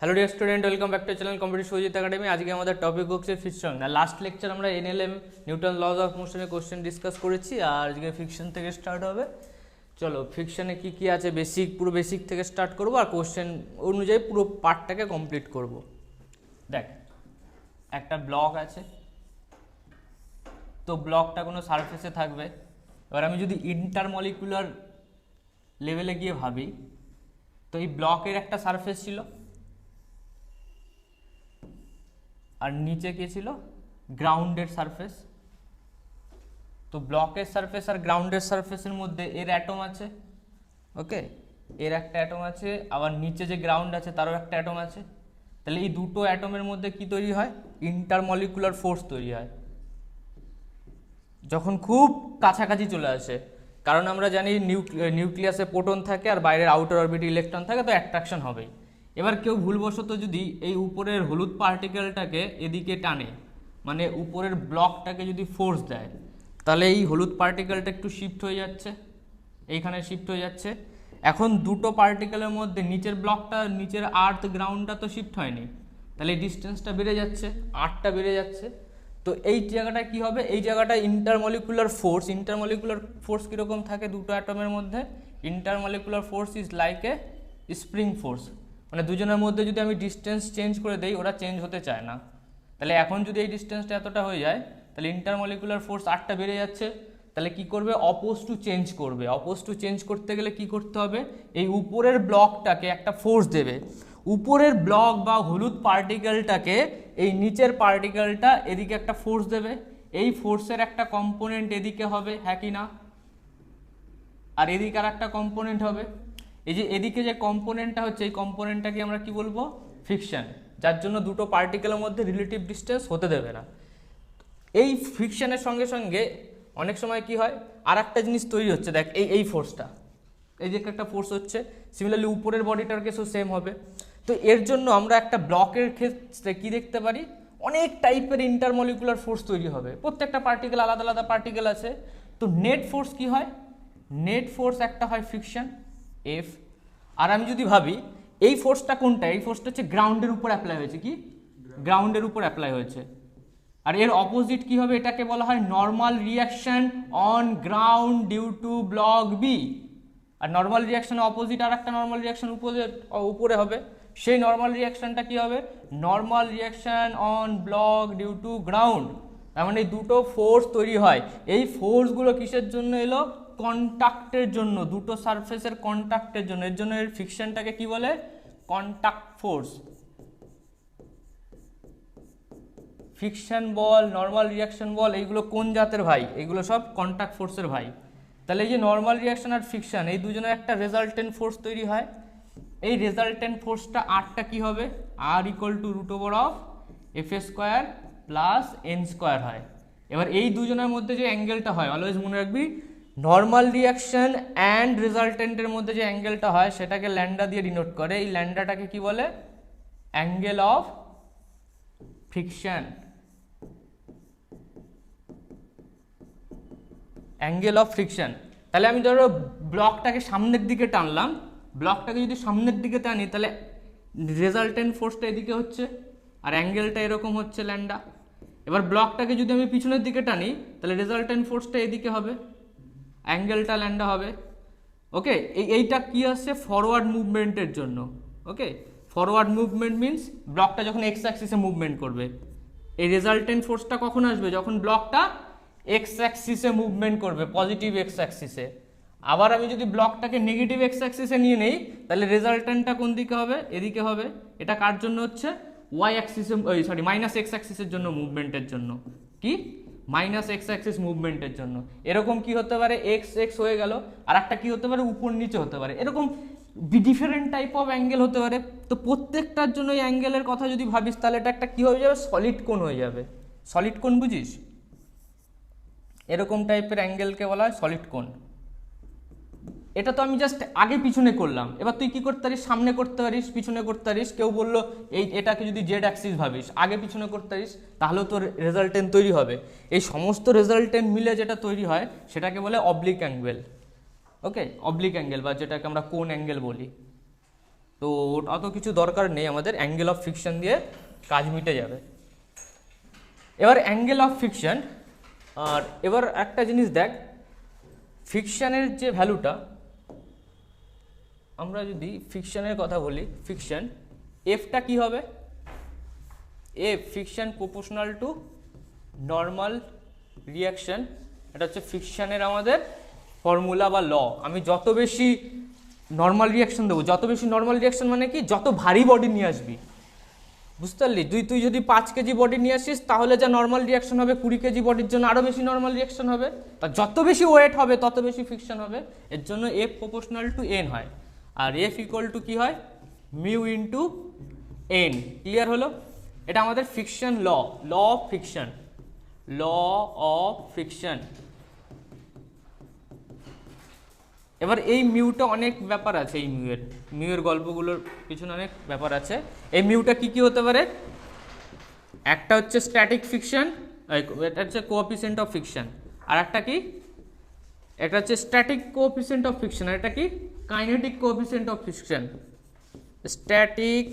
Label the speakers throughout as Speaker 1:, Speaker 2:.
Speaker 1: Hello dear student, welcome back to channel competition Sujit academy. আজকে আমাদের topic হচ্ছে fiction. না, লাস্ট লেকচার আমরা এনএলএম নিউটন লজ অফ মোশনের কোশ্চেন ডিসকাস করেছি, আর আজকে ফিকশন থেকে স্টার্ট হবে। চলো, ফিকশনে কি কি আছে বেসিক, পুরো বেসিক থেকে স্টার্ট করব আর কোশ্চেন অনুযায়ী পুরো পার্টটাকে কমপ্লিট করব। দেখ, একটা ব্লক আছে, তো ব্লকটা কোনো সারফেসে থাকবে। এবার আমি যদি ইন্টারমলিকুলার লেভেলে গিয়ে ভাবি, তো এই ব্লকের একটা সারফেস ছিল আর নিচে কে ছিল? গ্রাউন্ডের সারফেস। তো ব্লকের সারফেস আর গ্রাউন্ডের সারফেসের মধ্যে এর অ্যাটম আছে, ওকে, এর একটা অ্যাটম আছে, আবার নিচে যে গ্রাউন্ড আছে তারও একটা অ্যাটম আছে। তাহলে এই দুটো অ্যাটমের মধ্যে কি তৈরি হয়? ইন্টারমলিকুলার ফোর্স তৈরি হয় যখন খুব কাছাকাছি চলে আসে। কারণ আমরা জানি নিউক্লিয়াসে প্রোটন থাকে আর বাইরের আউটার অরবিটে ইলেকট্রন থাকে, তো অ্যাট্রাকশন হবেই। এবার কেউ ভুলবশত যদি এই উপরের হলুদ পার্টিকেলটাকে এদিকে টানে, মানে উপরের ব্লকটাকে যদি ফোর্স দেয়, তাহলে এই হলুদ পার্টিকেলটা একটু শিফট হয়ে যাচ্ছে, এইখানে শিফট হয়ে যাচ্ছে। এখন দুটো পার্টিকেলের মধ্যে নিচের ব্লকটা, নিচের আর্থ গ্রাউন্ডটা তো শিফট হয়নি, তাহলে এই ডিস্টেন্সটা বেড়ে যাচ্ছে, আর্থটা বেড়ে যাচ্ছে। তো এই জায়গাটা কি হবে? এই জায়গাটা ইন্টারমলিকুলার ফোর্স কীরকম থাকে দুটো অ্যাটমের মধ্যে? Intermolecular force is like a spring force, মানে দুজনের মধ্যে যদি আমি ডিস্টেন্স চেঞ্জ করে দেই, ওরা চেঞ্জ হতে চায় না। তাহলে এখন যদি এই ডিস্টেন্সটা এতটা হয়ে যায়, তাহলে ইন্টারমলিকুলার ফোর্স আটটা বেড়ে যাচ্ছে। তাহলে কি করবে? অপোজ টু চেঞ্জ করবে। অপোজ টু চেঞ্জ করতে গেলে কি করতে হবে? এই উপরের ব্লকটাকে একটা ফোর্স দেবে। উপরের ব্লক বা হলুদ পার্টিকেলটাকে এই নিচের পার্টিকেলটা এদিকে একটা ফোর্স দেবে। এই ফোর্সের একটা কম্পোনেন্ট এদিকে হবে, হ্যাঁ কি না? আর এদিকে আর একটা কম্পোনেন্ট হবে। এই যে এদিকে যে কম্পোনেন্টটা হচ্ছে, এই কম্পোনেন্টটাকে আমরা কি বলবো? ফ্রিকশন, যার জন্য দুটো পার্টিকেলের মধ্যে রিলেটিভ ডিস্টেন্স হতে দেবে না। এই ফ্রিকশনের সঙ্গে সঙ্গে অনেক সময় কি হয়, আর একটা জিনিস তৈরি হচ্ছে। দেখ, এই ফোর্সটা, এই যে একটা ফোর্স হচ্ছে, সিমিলারলি উপরের বডিটার কেসও সেম হবে। তো এর জন্য আমরা একটা ব্লকের ক্ষেত্রে কি দেখতে পারি? অনেক টাইপের ইন্টারমলিকুলার ফোর্স তৈরি হবে। প্রত্যেকটা পার্টিকেল আলাদা আলাদা পার্টিকেল আছে। তো নেট ফোর্স কি হয়? নেট ফোর্স একটা হয় ফ্রিকশন, এফ। আর আমি যদি ভাবি এই ফোর্সটা কোনটা, এই ফোর্সটা হচ্ছে গ্রাউন্ডের উপর অ্যাপ্লাই হয়েছে। কি? গ্রাউন্ডের উপর অ্যাপ্লাই হয়েছে। আর এর অপোজিট কি হবে? এটাকে বলা হয় normal reaction on ground due to block B. আর নর্মাল রিয়াকশনের অপোজিট আর একটা নর্মাল রিয়াকশন উপরে হবে। সেই নর্মাল রিয়াকশনটা কি হবে? Normal reaction on block due to ground. তার মানে এই দুটো ফোর্স তৈরি হয়। এই ফোর্সগুলো কিসের জন্য এলো? কন্টাক্টের জন্য, দুটো সারফেসের কন্টাক্টের জন্য। এর জন্য এর ফ্রিকশনটাকে কি বলে? Contact force. ফ্রিকশন বল, নর্মাল রিয়াকশন বল, এইগুলো কোন জাতের ভাই? এইগুলো সব কন্টাক্ট ফোর্সের ভাই। তাহলে এই যে নর্মাল রিয়াকশন আর ফ্রিকশন, এই দুজনের একটা রেজাল্টেন্ট ফোর্স তৈরি হয়। এই রেজাল্টেন্ট ফোর্সটা আরটা কি হবে? আর equal to root over of F square plus N square হয়। এবার এই দুজনের মধ্যে যে অ্যাঙ্গেলটা হয়, অলওয়েজ মনে রাখবি, নর্মাল রিয়াকশন অ্যান্ড রেজাল্টেন্টের মধ্যে যে অ্যাঙ্গেলটা হয় সেটাকে ল্যান্ডা দিয়ে ডিনোট করে। এই ল্যান্ডাটাকে কি বলে? Angle of friction. Angle of friction. তাহলে আমি ধরো ব্লকটাকে সামনের দিকে টানলাম, ব্লকটাকে যদি সামনের দিকে টানি, তাহলে রেজাল্টেন্ট ফোর্সটা এদিকে হচ্ছে আর অ্যাঙ্গেলটা এরকম হচ্ছে ল্যান্ডা। এবার ব্লকটাকে যদি আমি পিছনের দিকে টানি, তাহলে রেজাল্টেন্ট ফোর্সটা এদিকে হবে, অ্যাঙ্গেলটা ল্যান্ডা হবে। ওকে, এইটা কি আসছে? ফরওয়ার্ড মুভমেন্টের জন্য। ওকে, ফরওয়ার্ড মুভমেন্ট মিনস ব্লকটা যখন এক্স অ্যাক্সিসে মুভমেন্ট করবে। এই রেজাল্টেন্ট ফোর্সটা কখন আসবে? যখন ব্লকটা এক্স অ্যাক্সিসে মুভমেন্ট করবে, পজিটিভ এক্স অ্যাক্সিসে। আবার আমি যদি ব্লকটাকে নেগেটিভ এক্স অ্যাক্সিসে নিয়ে নেই, তাহলে রেজাল্টেন্টটা কোন দিকে হবে? এদিকে হবে। এটা কার জন্য হচ্ছে? ওয়াই অ্যাক্সিসে, মাইনাস এক্স অ্যাক্সিসের জন্য, মুভমেন্টের জন্য। কি? মাইনাস এক্স অ্যাক্সিস মুভমেন্টের জন্য। এরকম কি হতে পারে? এক্স এক্স হয়ে গেল, আর একটা কি হতে পারে? উপর নিচে হতে পারে। এরকম ডিফারেন্ট টাইপ অফ অ্যাঙ্গেল হতে পারে। তো প্রত্যেকটার জন্য এই অ্যাঙ্গেলের কথা যদি ভাবিস, তাহলে এটা একটা কি হয়ে যাবে? সলিড কোণ হয়ে যাবে। সলিড কোণ বুঝিস? এরকম টাইপের অ্যাঙ্গেলকে বলা হয় সলিড কোণ। এটা তো আমি জাস্ট আগে পিছনে করলাম। এবার তুই কি করতে পারিস? সামনে করতে পারিস, পিছনে করতে পারিস। কেউ বললো এটাকে যদি জেড অ্যাক্সিস ভাবিস, আগে পিছনে করতে পারিস, তাহলেও তোর রেজাল্টেন্ট তৈরি হবে। এই সমস্ত রেজাল্টেন্ট মিলে যেটা তৈরি হয় সেটাকে বলে অবলিক অ্যাঙ্গেল। ওকে, অবলিক অ্যাঙ্গেল বা যেটাকে আমরা কোন অ্যাঙ্গেল বলি। তো অত কিছু দরকার নেই, আমাদের অ্যাঙ্গেল অফ ফিকশন দিয়ে কাজ মিটে যাবে। এবার অ্যাঙ্গেল অফ ফিকশন, আর এবার একটা জিনিস দেখ, ফিকশনের যে ভ্যালুটা, আমরা যদি ফিকশনের কথা বলি, ফিকশন এফটা কি হবে, F fiction proportional to normal reaction. এটা হচ্ছে ফিকশনের আমাদের ফর্মুলা বা ল। আমি যত বেশি নর্মাল রিয়াকশন দেবো, যত বেশি নর্মাল রিয়াকশন মানে কি, যত ভারী বডি নিয়ে আসবি, বুঝতে পারলি? তুই যদি 5 কেজি বডি নিয়ে আসিস, তাহলে যা নর্মাল রিয়াকশন হবে 20 কেজি বডির জন্য আরও বেশি নর্মাল রিয়াকশন হবে। তা যত বেশি ওয়েট হবে তত বেশি ফিকশন হবে। এর জন্য এফ প্রপোর্শনাল টু এন হয়, আর এফ ইকুয়াল টু কী হয়, মিউ ইন্টু এন। ক্লিয়ার হলো? এটা আমাদের friction law, law of friction, law of friction. এবার এই মিউটা অনেক ব্যাপার আছে, এই মিউয়ের গল্পগুলোর পিছনে অনেক ব্যাপার আছে। এই মিউটা কি কি হতে পারে, একটা হচ্ছে স্ট্যাটিক ফিকশন, এটা হচ্ছে কোএফিসিয়েন্ট অফ ফিকশন, আর একটা কি, এটা হচ্ছে স্ট্যাটিক কোএফিসিয়েন্ট অফ ফিকশন, আর এটা কি kinetic coefficient of fiction. Static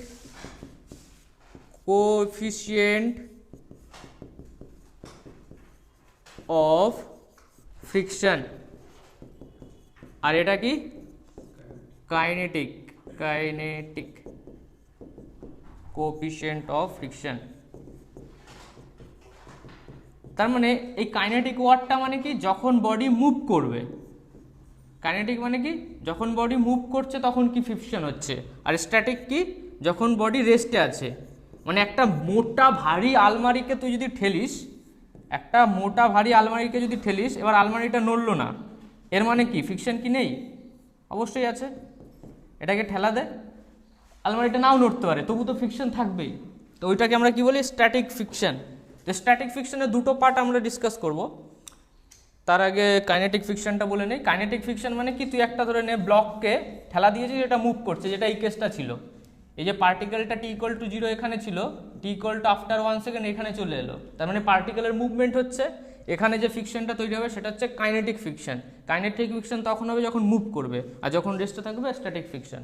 Speaker 1: coefficient of friction, আর এটা কি কাইনেটিক কোএফিসিয়েন্ট অফ ফ্রিকশন। তার মানে এই কাইনেটিক ওয়ার্ডটা মানে কি, যখন বডি মুভ করবে, কাইনেটিক মানে কি, যখন বডি মুভ করছে তখন কি ফ্রিকশন হচ্ছে, আর স্ট্যাটিক কি, যখন বডি রেস্টে আছে। মানে একটা মোটা ভারী আলমারিকে তুই যদি ঠেলিস, একটা মোটা ভারী আলমারিকে যদি ঠেলিস, এবার আলমারিটা নড়লো না, এর মানে কি ফ্রিকশন কি নেই? অবশ্যই আছে। এটাকে ঠেলা দে, আলমারিটা নাও নড়তে পারে, তবু তো ফ্রিকশন থাকবেই। তো ওইটাকে আমরা কি বলি, স্ট্যাটিক ফ্রিকশন। তো স্ট্যাটিক ফ্রিকশনের দুটো পার্ট আমরা ডিসকাস করব। তার আগে কাইনেটিক ফ্রিকশনটা বলে নেই। কাইনেটিক ফ্রিকশন মানে কি, তুই একটা ধরে নে ব্লককে ঠেলা দিয়েছিস, যেটা মুভ করছে, যেটা এই কেসটা ছিল, এই যে পার্টিকেলটা টি ইকুয়াল টু 0 এখানে ছিল, T equal to after 1 second এখানে চলে এলো, তার মানে পার্টিকেলের মুভমেন্ট হচ্ছে। এখানে যে ফ্রিকশনটা তৈরি হবে সেটা হচ্ছে কাইনেটিক ফ্রিকশন। কাইনেটিক ফ্রিকশন তখন হবে যখন মুভ করবে, আর যখন রেস্টে থাকবে স্ট্যাটিক ফ্রিকশন।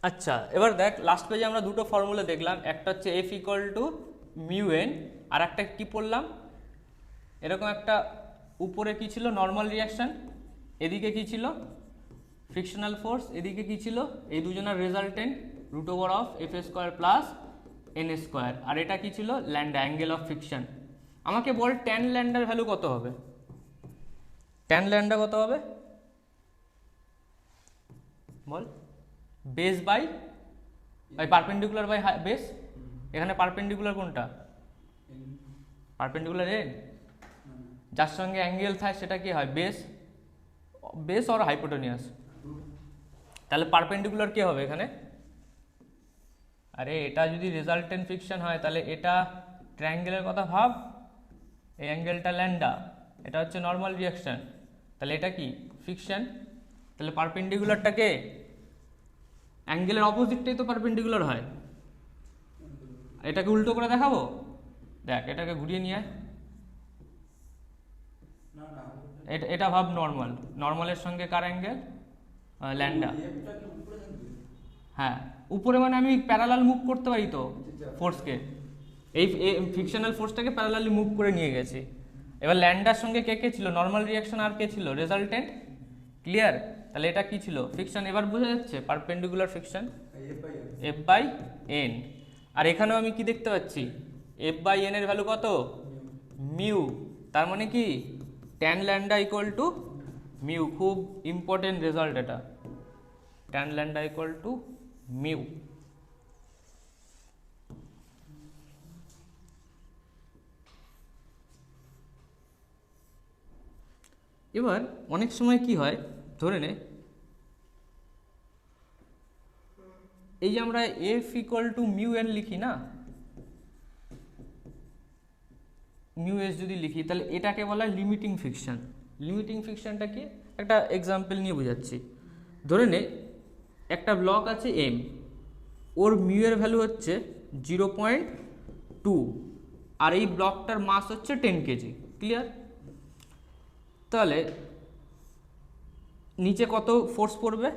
Speaker 1: আচ্ছা, এবার দেখ, লাস্ট পেজে আমরা দুটো ফর্মুলা দেখলাম, একটা হচ্ছে F equal to mu N, আর একটা কি পড়লাম, এরকম একটা উপরে কি ছিল, নর্মাল রিয়াকশন, এদিকে কি ছিল, ফ্রিকশনাল ফোর্স, এদিকে কি ছিল, এই দুজনের resultant root over of F square plus N square, আর এটা কি ছিল, ল্যান্ডা, অ্যাঙ্গেল অফ ফ্রিকশন। আমাকে বল ট্যান ল্যান্ডার ভ্যালু কত হবে, ট্যান ল্যান্ডা কত হবে বল, base by perpendicular by base. এখানে পারপেন্ডিকুলার কোনটা, পারপেন্ডিকুলার এন, যার সঙ্গে অ্যাঙ্গেল থাকে সেটা কি হয়, বেস আর হাইপোটেনিয়াস। তাহলে পারপেন্ডিকুলার কি হবে এখানে, আরে এটা যদি রেজাল্টেন্ট ফ্রিকশন হয় তাহলে এটা ট্রায়াঙ্গেলের কথা ভাব, এই অ্যাঙ্গেলটা ল্যান্ডা, এটা হচ্ছে নর্মাল রিয়াকশন, তাহলে এটা কি ফ্রিকশন। তাহলে পারপেন্ডিকুলারটাকে, অ্যাঙ্গেলের অপোজিটটাই তো পারপেন্ডিকুলার হয়। এটাকে উল্টো করে দেখাবো, দেখ এটাকে ঘুরিয়ে নিয়ে, এটা ভাব নর্মাল, নর্মালের সঙ্গে কার অ্যাঙ্গেল, ল্যান্ডা। হ্যাঁ, উপরে মানে আমি প্যারালাল মুভ করতে পারি তো ফোর্সকে, এই ফ্রিকশনাল ফোর্সটাকে প্যারালালি মুভ করে নিয়ে গেছি। এবার ল্যান্ডার সঙ্গে কে কে ছিল, নর্মাল রিয়াকশন, আর কে ছিল, রেজাল্টেন্ট। ক্লিয়ার? তাহলে এটা কি ছিল, ফ্রিকশন। এবার বোঝা যাচ্ছে perpendicular friction F by N. আর এখানেও আমি কি দেখতে পাচ্ছি, এফ বাই এন এর ভ্যালু কত, মিউ। তার মানে কি tan lambda equal to mu. খুব ইম্পর্টেন্ট রেজাল্ট এটা, tan lambda equal to mu. এবার অনেক সময় কি হয়, ধরে নে এই যে আমরা F equal to mu N লিখি না, মিউ এস যদি লিখি, তাহলে এটাকে বলা হয় লিমিটিং ফ্রিকশন। লিমিটিং ফ্রিকশনটা কি, একটা এক্সাম্পল নিয়ে বোঝাচ্ছি। ধরে নে একটা ব্লক আছে এম, ওর মিউ এর ভ্যালু হচ্ছে 0.2, আর এই ব্লকটার মাস হচ্ছে 10 কেজি। ক্লিয়ার? তাহলে নিচে কত ফোর্স পড়বে?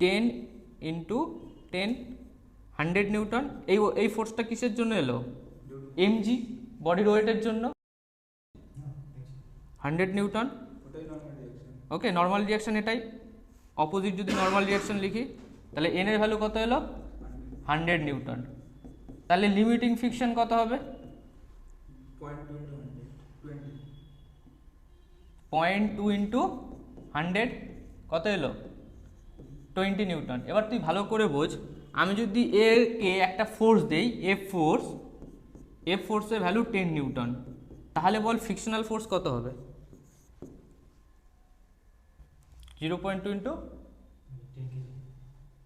Speaker 1: 10 ইন্টু 10, 100 নিউটন। এই ফোর্সটা কিসের জন্য এলো? mg, বডির ওয়েটের জন্য 100 নিউটন। ওকে, নর্মাল রিয়াকশন এটাই। অপোজিট যদি নর্মাল রিয়াকশন লিখি তাহলে n এর ভ্যালু কত এলো? 100 নিউটন। তাহলে লিমিটিং ফ্রিকশন কত হবে? 0.2 ইন্টু 100 কত এলো? 20 নিউটন। এবার তুই ভালো করে বোঝ, আমি যদি একে একটা ফোর্স দেই, এফ ফোর্সের ভ্যালু 10 নিউটন, তাহলে বল ফ্রিকশনাল ফোর্স কত হবে? 0.2 ইন্টু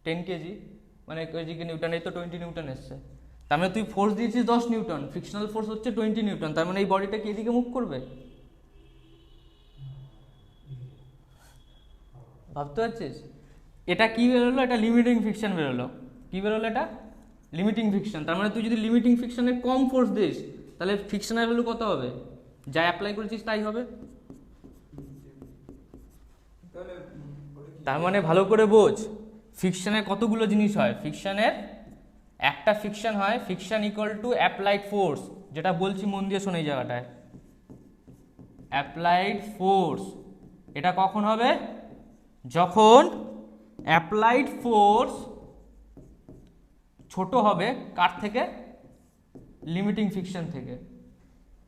Speaker 1: 10 কেজি, মানে কেজিকে নিউটন, এই তো 20 নিউটন এসছে। তার মানে তুই ফোর্স দিয়েছিস 10 নিউটন, ফ্রিকশনাল ফোর্স হচ্ছে 20 নিউটন। তার মানে এই বডিটা কি এদিকে মুভ করবে? ভাবতে পারছিস? এটা কি বেরোলো? এটা লিমিটিং ফ্রিকশন বেরোলো। কি বেরোলো? এটা লিমিটিং ফ্রিকশন। তার মানে তুই যদি লিমিটিং ফ্রিকশনে কম ফোর্স দিস তাহলে ফ্রিকশনের ভ্যালু কত হবে? যা অ্যাপ্লাই করেছিস তাই হবে। তার মানে ভালো করে বোঝ, ফ্রিকশনের কতগুলো জিনিস হয়। ফ্রিকশনের একটা ফ্রিকশন হয় friction equal to applied force, যেটা বলছি মন দিয়ে শোন এই জায়গাটায়। অ্যাপ্লাইড ফোর্স এটা কখন হবে? যখন অ্যাপ্লাইড ফোর্স ছোট হবে কার থেকে? লিমিটিং ফ্রিকশন থেকে।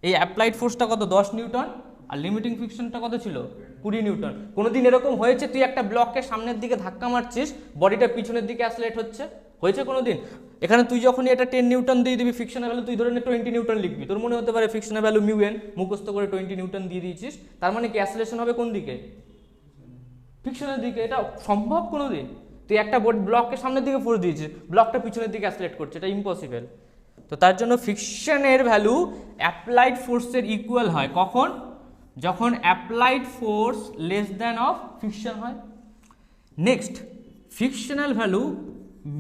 Speaker 1: এই অ্যাপ্লাইড ফোর্সটা কত? 10 নিউটন, আর লিমিটিং ফ্রিকশনটা কত ছিল? 20 নিউটন। কোনোদিন এরকম হয়েছে তুই একটা ব্লককে সামনের দিকে ধাক্কা মারছিস, বডিটা পিছনের দিকে অ্যাসেলেরেট হচ্ছে? হয়েছে কোনোদিন? এখানে তুই যখনই এটা 10 নিউটন দিয়ে দিবি ফ্রিকশনের ভ্যালু, তুই ধরে নে 20 নিউটন লিখবি। তোর মনে হতে পারে ফ্রিকশনের ভ্যালু মিউ n, মুখস্থ করে 20 নিউটন দিয়ে দিয়েছিস, তার মানে কি অ্যাসেলেরেশন হবে কোন দিকে? ফ্রিকশনের দিকে। এটা সম্ভব কোনোদিন? তুই একটা ব্লককে সামনের দিকে ফোর্স দিয়েছিস, ব্লকটা পিছনের দিকে অ্যাসেলেরেট করছে, এটা ইম্পসিবল। তো তার জন্য ফ্রিকশনের ভ্যালু অ্যাপ্লাইড ফোর্সের ইকুয়াল হয় কখন? যখন applied force less than of friction হয়। Next, frictional value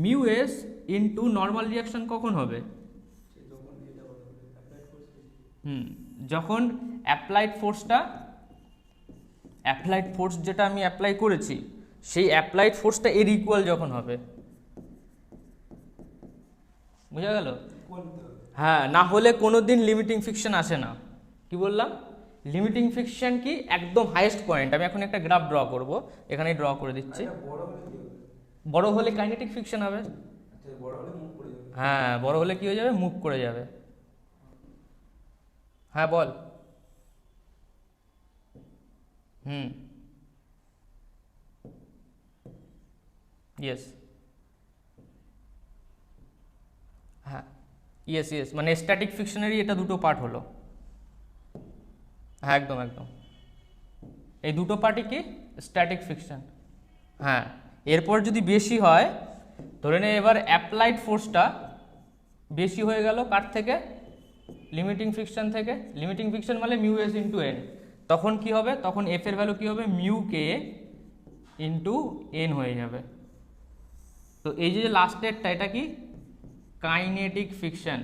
Speaker 1: mu S into normal reaction কখন হবে? যখন অ্যাপ্লাইড ফোর্স যেটা আমি অ্যাপ্লাই করেছি সেই অ্যাপ্লাইড ফোর্সটা এর ইকুয়াল যখন হবে। বুঝা গেল? হ্যাঁ, না হলে কোনোদিন লিমিটিং ফ্রিকশন আসে না। কি বললাম? লিমিটিং ফ্রিকশন কি? একদম হাইয়েস্ট পয়েন্ট। আমি এখন একটা গ্রাফ ড্র করব, এখানেই ড্র করে দিচ্ছি। বড় হলে কাইনেটিক ফ্রিকশন হবে। হ্যাঁ, বড় হলে কি হয়ে যাবে? মুভ করে যাবে। হ্যাঁ বল। ইয়েস। হ্যাঁ, ইয়েস, মানে স্ট্যাটিক ফ্রিকশনেরই এটা দুটো পার্ট হলো। হ্যাঁ, একদম। এই দুটো পার্টই কি? Static friction. হ্যাঁ, এরপর যদি বেশি হয়, ধরে নে এবার অ্যাপ্লাইড ফোর্সটা বেশি হয়ে গেল কার থেকে? লিমিটিং ফ্রিকশন থেকে। লিমিটিং ফ্রিকশন মানে মিউ এস ইন্টু এন। তখন কি হবে? তখন এফ এর ভ্যালু কি হবে? মিউ কে ইন্টু এন হয়ে যাবে। তো এই যে লাস্টেরটা, এটা কি? কাইনেটিক ফ্রিকশন,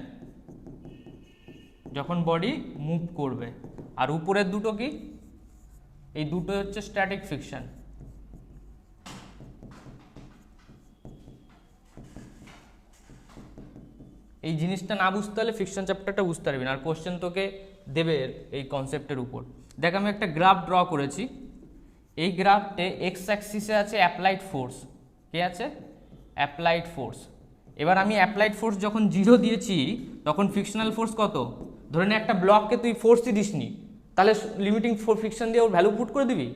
Speaker 1: যখন বডি মুভ করবে। আর উপরের দুটো কি? এই দুটো হচ্ছে স্ট্যাটিক ফ্রিকশন। এই জিনিসটা না বুঝতে হলে ফ্রিকশন চ্যাপ্টারটা বুঝতে পারবি না, আর কোশ্চেন তোকে দেবে এই কনসেপ্টের উপর। দেখ, আমি একটা গ্রাফ ড্র করেছি। এই গ্রাফটে এক্স অ্যাক্সিসে আছে অ্যাপ্লাইড ফোর্স। কে আছে? Applied force. এবার আমি অ্যাপ্লাইড ফোর্স যখন 0 দিয়েছি তখন ফ্রিকশনাল ফোর্স কত? ধরে নে একটা ব্লককে তুই ফোর্সই দিসনি, তাহলে লিমিটিং ফ্রিকশন দিয়ে ওর ভ্যালু পুট করে দিবি?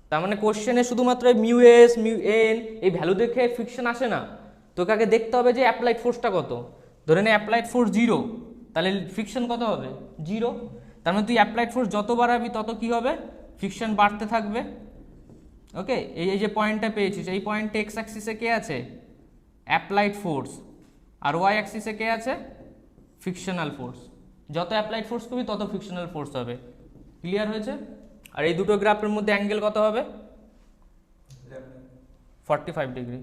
Speaker 1: তার মানে কোশ্চেনে শুধুমাত্র মিউ এস মিউ এন এই ভ্যালু দেখে ফ্রিকশন আসে না, তোকে আগে দেখতে হবে যে অ্যাপ্লাইড ফোর্সটা কত। ধরে নে অ্যাপ্লাইড ফোর্স 0, তাহলে ফ্রিকশন কত হবে? 0। তার মানে তুই অ্যাপ্লাইড ফোর্স যত বাড়াবি তত কি হবে? ফ্রিকশন বাড়তে থাকবে। ওকে, এই যে পয়েন্টটা পেয়েছিস, এই পয়েন্টে এক্স অ্যাক্সিসে কে আছে? Applied force. আর ওয়াই অ্যাক্সিসে কে আছে? Frictional force. যত অ্যাপ্লাইড ফোর্স করবি তত ফ্রিকশনাল ফোর্স হবে। ক্লিয়ার হয়েছে? আর এই দুটো গ্রাফের মধ্যে অ্যাঙ্গেল কত হবে? 45 ডিগ্রি।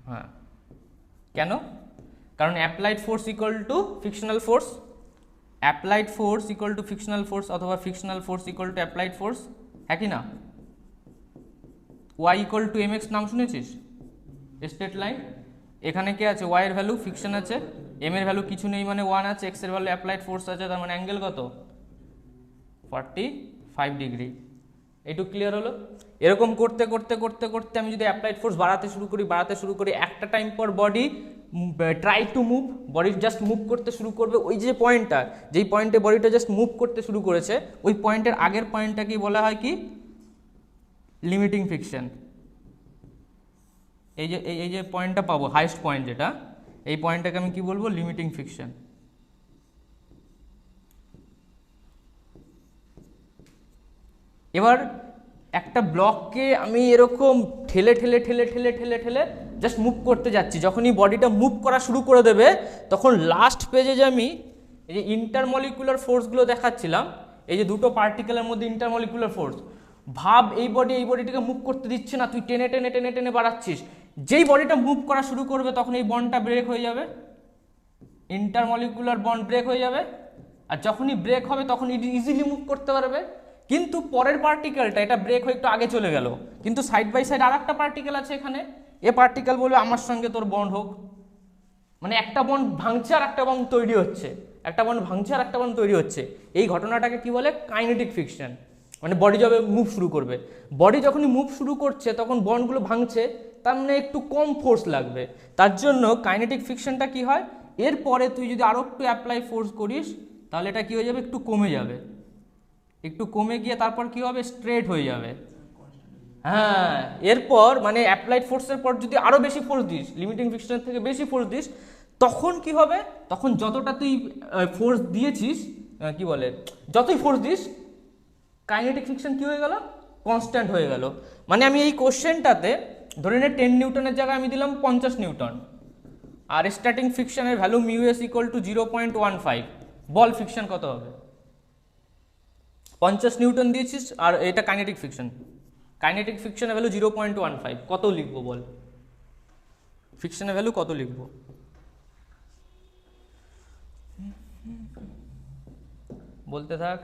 Speaker 1: হ্যাঁ, কেন? কারণ applied force equal to frictional force, applied force equal to frictional force, অথবা frictional force equal to applied force. হ্যাঁ কি না? Y equal to M X নাম শুনেছিস? Straight line. এখানে কি আছে? ওয়াই এর ভ্যালু ফিকশন আছে, এম এর ভ্যালু কিছু নেই মানে 1 আছে, এক্স এর ভ্যালু অ্যাপ্লাইড ফোর্স আছে, তার মানে অ্যাঙ্গেল কত? 45 ডিগ্রি। এইটুকু ক্লিয়ার হলো? এরকম করতে করতে করতে করতে আমি যদি অ্যাপ্লাইড ফোর্স বাড়াতে শুরু করি, একটা টাইম পর body try to move, body just move করতে শুরু করবে। ওই যে পয়েন্টটা, যেই পয়েন্টে বডিটা জাস্ট মুভ করতে শুরু করেছে, ওই পয়েন্টের আগের পয়েন্টটাকে বলা হয় কি? Limiting fiction. এই যে পয়েন্টটা পাবো, হাইস্ট পয়েন্ট যেটা, এই পয়েন্টটাকে আমি কি বলবো? Limiting fiction. এবার একটা ব্লককে আমি এরকম ঠেলে ঠেলে ঠেলে ঠেলে ঠেলে ঠেলে জাস্ট মুভ করতে যাচ্ছি, যখনই বডিটা মুভ করা শুরু করে দেবে তখন লাস্ট পেজে যে আমি এই যে ইন্টারমলিকুলার ফোর্সগুলো দেখাচ্ছিলাম, এই যে দুটো পার্টিকেলের মধ্যে ইন্টারমলিকুলার ফোর্স, ভাব এই বডিটাকে মুভ করতে দিচ্ছে না, তুই টেনে টেনে টেনে টেনে বাড়াচ্ছিস, যেই বডিটা মুভ করা শুরু করবে তখন এই বন্ডটা ব্রেক হয়ে যাবে, ইন্টারমলিকুলার বন্ড ব্রেক হয়ে যাবে, আর যখনই ব্রেক হবে তখন ইজিলি মুভ করতে পারবে। কিন্তু পরের পার্টিকেলটা, এটা ব্রেক হয়ে একটু আগে চলে গেল, কিন্তু সাইড বাই সাইড আর একটা পার্টিকেল আছে এখানে, এ পার্টিকেল বলবে আমার সঙ্গে তোর বন্ড হোক, মানে একটা বন্ড ভাঙছে আর একটা বন্ড তৈরি হচ্ছে, একটা বন্ড ভাঙছে আর একটা বন্ড তৈরি হচ্ছে। এই ঘটনাটাকে কি বলে? Kinetic fiction. মানে বডি যবে মুভ শুরু করবে, বডি যখনই মুভ শুরু করছে তখন বন্ডগুলো ভাঙছে, তার মানে একটু কম ফোর্স লাগবে, তার জন্য কাইনেটিক ফিকশনটা কি হয়? এরপরে তুই যদি আরও একটু অ্যাপ্লাই ফোর্স করিস তাহলে এটা কি হয়ে যাবে? একটু কমে যাবে, একটু কমে গিয়ে তারপর কি হবে? স্ট্রেট হয়ে যাবে। হ্যাঁ, এরপর মানে অ্যাপ্লাইড ফোর্সের পর যদি আরও বেশি ফোর্স দিস, লিমিটিং ফিকশনের থেকে বেশি ফোর্স দিস, তখন কি হবে? তখন যতটা তুই ফোর্স দিয়েছিস, কি বলে, যতই ফোর্স দিস, কাইনেটিক ফিকশন কি হয়ে গেল? কনস্ট্যান্ট হয়ে গেল। মানে আমি এই কোশ্চেনটাতে ধরে নে 10 নিউটনের জায়গায় আমি দিলাম 50 নিউটন, আর স্টার্টিং ফিকশনের value mu S equal to 0.15, বল ফিকশন কত হবে? 50 নিউটন দিয়েছিস, আর এটা কাইনেটিক ফিকশন, কাইনেটিক ফিকশনের ভ্যালু 0.15, কত লিখবো বল? ফিকশনের ভ্যালু কত লিখবো? বলতে থাক।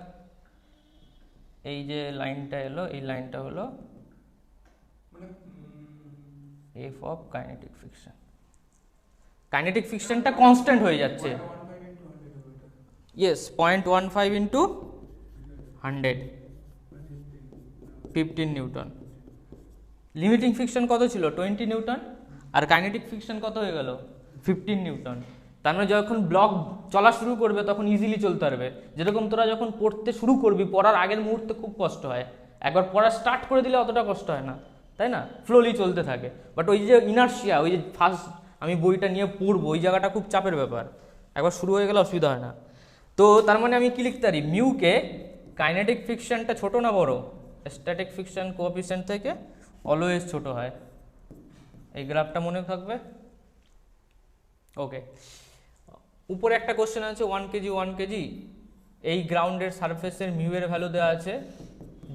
Speaker 1: এই যে লাইনটা এলো, এই লাইনটা হলো F of kinetic friction. Kinetic ফিকশনটা কনস্ট্যান্ট হয়ে যাচ্ছে। Yes, 0.15 into 100, 15 newton. Limiting friction কত ছিল? 20 নিউটন, আর কাইনেটিক ফিকশন কত হয়ে গেল? 15 নিউটন। তার মানে যখন ব্লক চলা শুরু করবে তখন ইজিলি চলতে পারবে। যেরকম তোরা যখন পড়তে শুরু করবি, পড়ার আগের মুহূর্তে খুব কষ্ট হয়, একবার পড়া স্টার্ট করে দিলে অতটা কষ্ট হয় না, তাই না? ফ্লোলি চলতে থাকে। বাট ওই যে ইনার্শিয়া, ওই যে ফার্স্ট আমি বইটা নিয়ে পড়বো, ওই জায়গাটা খুব চাপের ব্যাপার, একবার শুরু হয়ে গেলে অসুবিধা হয় না। তো তার মানে আমি কি লিখতে পারি? মিউকে কাইনেটিক ফিকশনটা ছোট না বড়? স্ট্যাটিক ফিকশন কোএফিসিয়েন্ট থেকে অলওয়েজ ছোট হয়। এই গ্রাফটা মনে থাকবে। ওকে, উপরে একটা কোশ্চেন আছে 1 কেজি 1 কেজি, এই গ্রাউন্ডের সারফেসের মিউ এর ভ্যালু দেওয়া আছে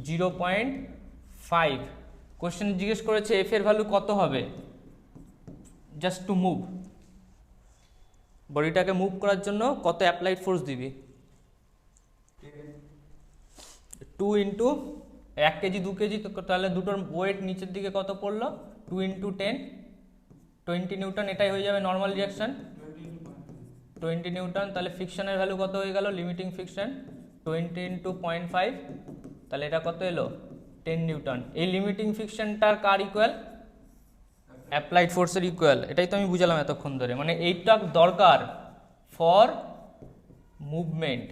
Speaker 1: 0.5। কোশ্চেন জিজ্ঞেস করেছে এফ এর ভ্যালু কত হবে জাস্ট টু মুভ, বডিটাকে মুভ করার জন্য কত অ্যাপ্লাইড ফোর্স দিবি? 2 ইন্টু 1 কেজি 2 কেজি, তাহলে দুটোর ওয়েট নিচের দিকে কত পড়লো? 2 ইন্টু 10, 20 নিউটন। এটাই হয়ে যাবে নর্মাল রিয়াকশন, 20 নিউটন। তাহলে ফিকশনের ভ্যালু কত হয়ে গেল? লিমিটিং ফিকশন 20 ইন্টু 0.5, তাহলে এটা কত এলো? 10 নিউটন। এই লিমিটিং ফিকশনটার কার ইকুয়াল? অ্যাপ্লাইড ফোর্সের ইকুয়াল। এটাই তো আমি বুঝালাম এতক্ষণ ধরে, মানে এইটা দরকার ফর মুভমেন্ট,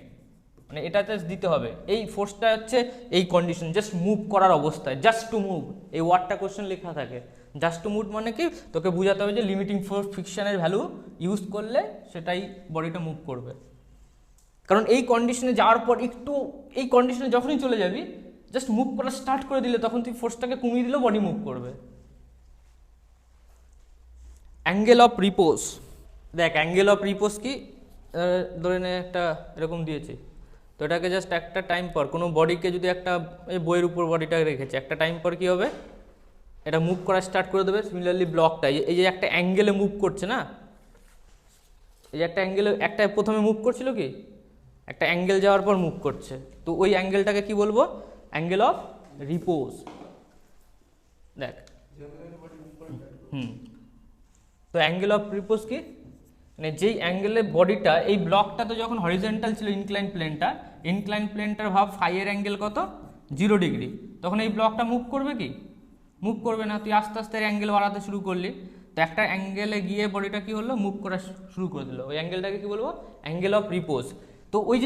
Speaker 1: মানে এটা জাস্ট দিতে হবে। এই ফোর্সটা হচ্ছে এই কন্ডিশন, জাস্ট মুভ করার অবস্থায়, জাস্ট টু মুভ, এই ওয়ার্ডটা কোশ্চেন লেখা থাকে। জাস্ট টু মুভ মানে কি? তোকে বোঝাতে হবে যে লিমিটিং ফোর্স ফিকশনের ভ্যালু ইউজ করলে সেটাই বডিটা মুভ করবে। কারণ এই কন্ডিশনে যাওয়ার পর একটু, এই কন্ডিশনে যখনই চলে যাবি, জাস্ট মুভ করা স্টার্ট করে দিলে তখন তুই ফোর্সটাকে কমিয়ে দিলেও বডি মুভ করবে। অ্যাঙ্গেল অফ রিপোজ, দেখ অ্যাঙ্গেল অফ রিপোজ কি? ধরে নে একটা এরকম দিয়েছি, তো এটাকে জাস্ট একটা টাইম পর কোনো বডিকে যদি একটা এই বইয়ের উপর বডিটা রেখেছে, একটা টাইম পর কি হবে? এটা মুভ করা স্টার্ট করে দেবে। সিমিলারলি ব্লকটা এই যে একটা অ্যাঙ্গেলে মুভ করছে না, এই যে একটা অ্যাঙ্গেলে, একটা প্রথমে মুভ করছিল কি, একটা অ্যাঙ্গেল যাওয়ার পর মুভ করছে, তো ওই অ্যাঙ্গেলটাকে কি বলবো? Angle of repose. দেখ তো অ্যাঙ্গেল অফ রিপোজ কি, মানে যেই অ্যাঙ্গেলে বডিটা, এই ব্লকটা তো যখন হরিজেন্টাল ছিল ইনক্লাইন প্লেনটার ভাব ফাই এর অ্যাঙ্গেল কত 0 ডিগ্রি, তখন এই ব্লকটা মুভ করবে কি, মুভ করবে না। তুই আস্তে আস্তে অ্যাঙ্গেল বাড়াতে শুরু করলি, তো একটা অ্যাঙ্গেলে গিয়ে বডিটা কি হলো, মুভ করা শুরু করে দিল, ওই অ্যাঙ্গেলটাকে কি বলবো, অ্যাঙ্গেল অফ রিপোজ। তো ওই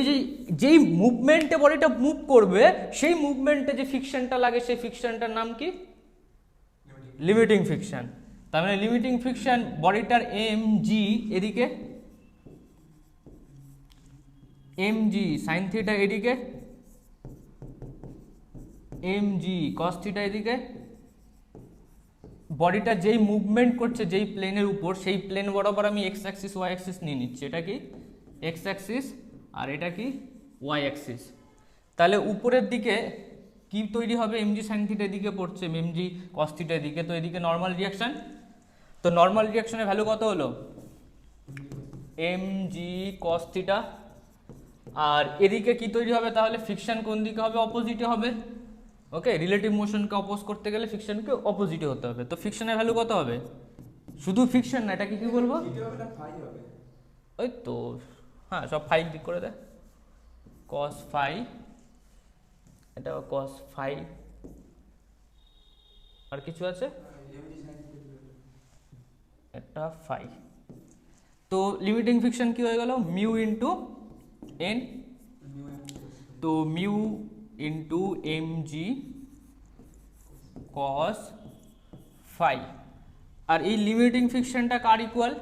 Speaker 1: যেই মুভমেন্টে বডিটা মুভ করবে, সেই মুভমেন্টে যে ফিকশনটা লাগে, সেই ফিকশনটার নাম কি, লিমিটিং ফিকশন। তার মানে লিমিটিং ফিকশন বডিটার এম জি এদিকে, এম জি সাইন থিটা এদিকে, এম জি কস থিটা এদিকে, বডিটা যেই মুভমেন্ট করছে যেই প্লেনের উপর, সেই প্লেন বরাবর আমি এক্স অ্যাক্সিস ওয়াই অ্যাক্সিস নিয়ে নিচ্ছি। এটা কি এক্স অ্যাক্সিস আর এটা কি ওয়াই অ্যাক্সিস। তাহলে উপরের দিকে কি তৈরি হবে, এমজি সাইন থিটা এদিকে পড়ছে, এমজি কস থিটা এদিকে, তো এদিকে নর্মাল রিয়াকশন। তো নর্মাল রিয়াকশনের ভ্যালু কত হলো, এমজি কস থিটা। আর এদিকে কি তৈরি হবে, তাহলে ফিকশন কোন দিকে হবে, অপোজিটে হবে। ওকে, রিলেটিভ মোশনকে অপোজ করতে গেলে ফিকশনকে অপোজিটে হতে হবে। তো ফিকশনের ভ্যালু কত হবে, শুধু ফিকশন না, এটাকে কি বলবো, ওই তো হ্যাঁ সব ফাই দিক করে দেয়, কস ফাই, এটা কস ফাই, আর কিছু আছে, এটা ফাই। তো লিমিটিং ফিকশন কি হয়ে গেল, মিউ ইন্টু এন, তো mu into M G cos phi. আর এই লিমিটিং ফিকশনটা কার equal,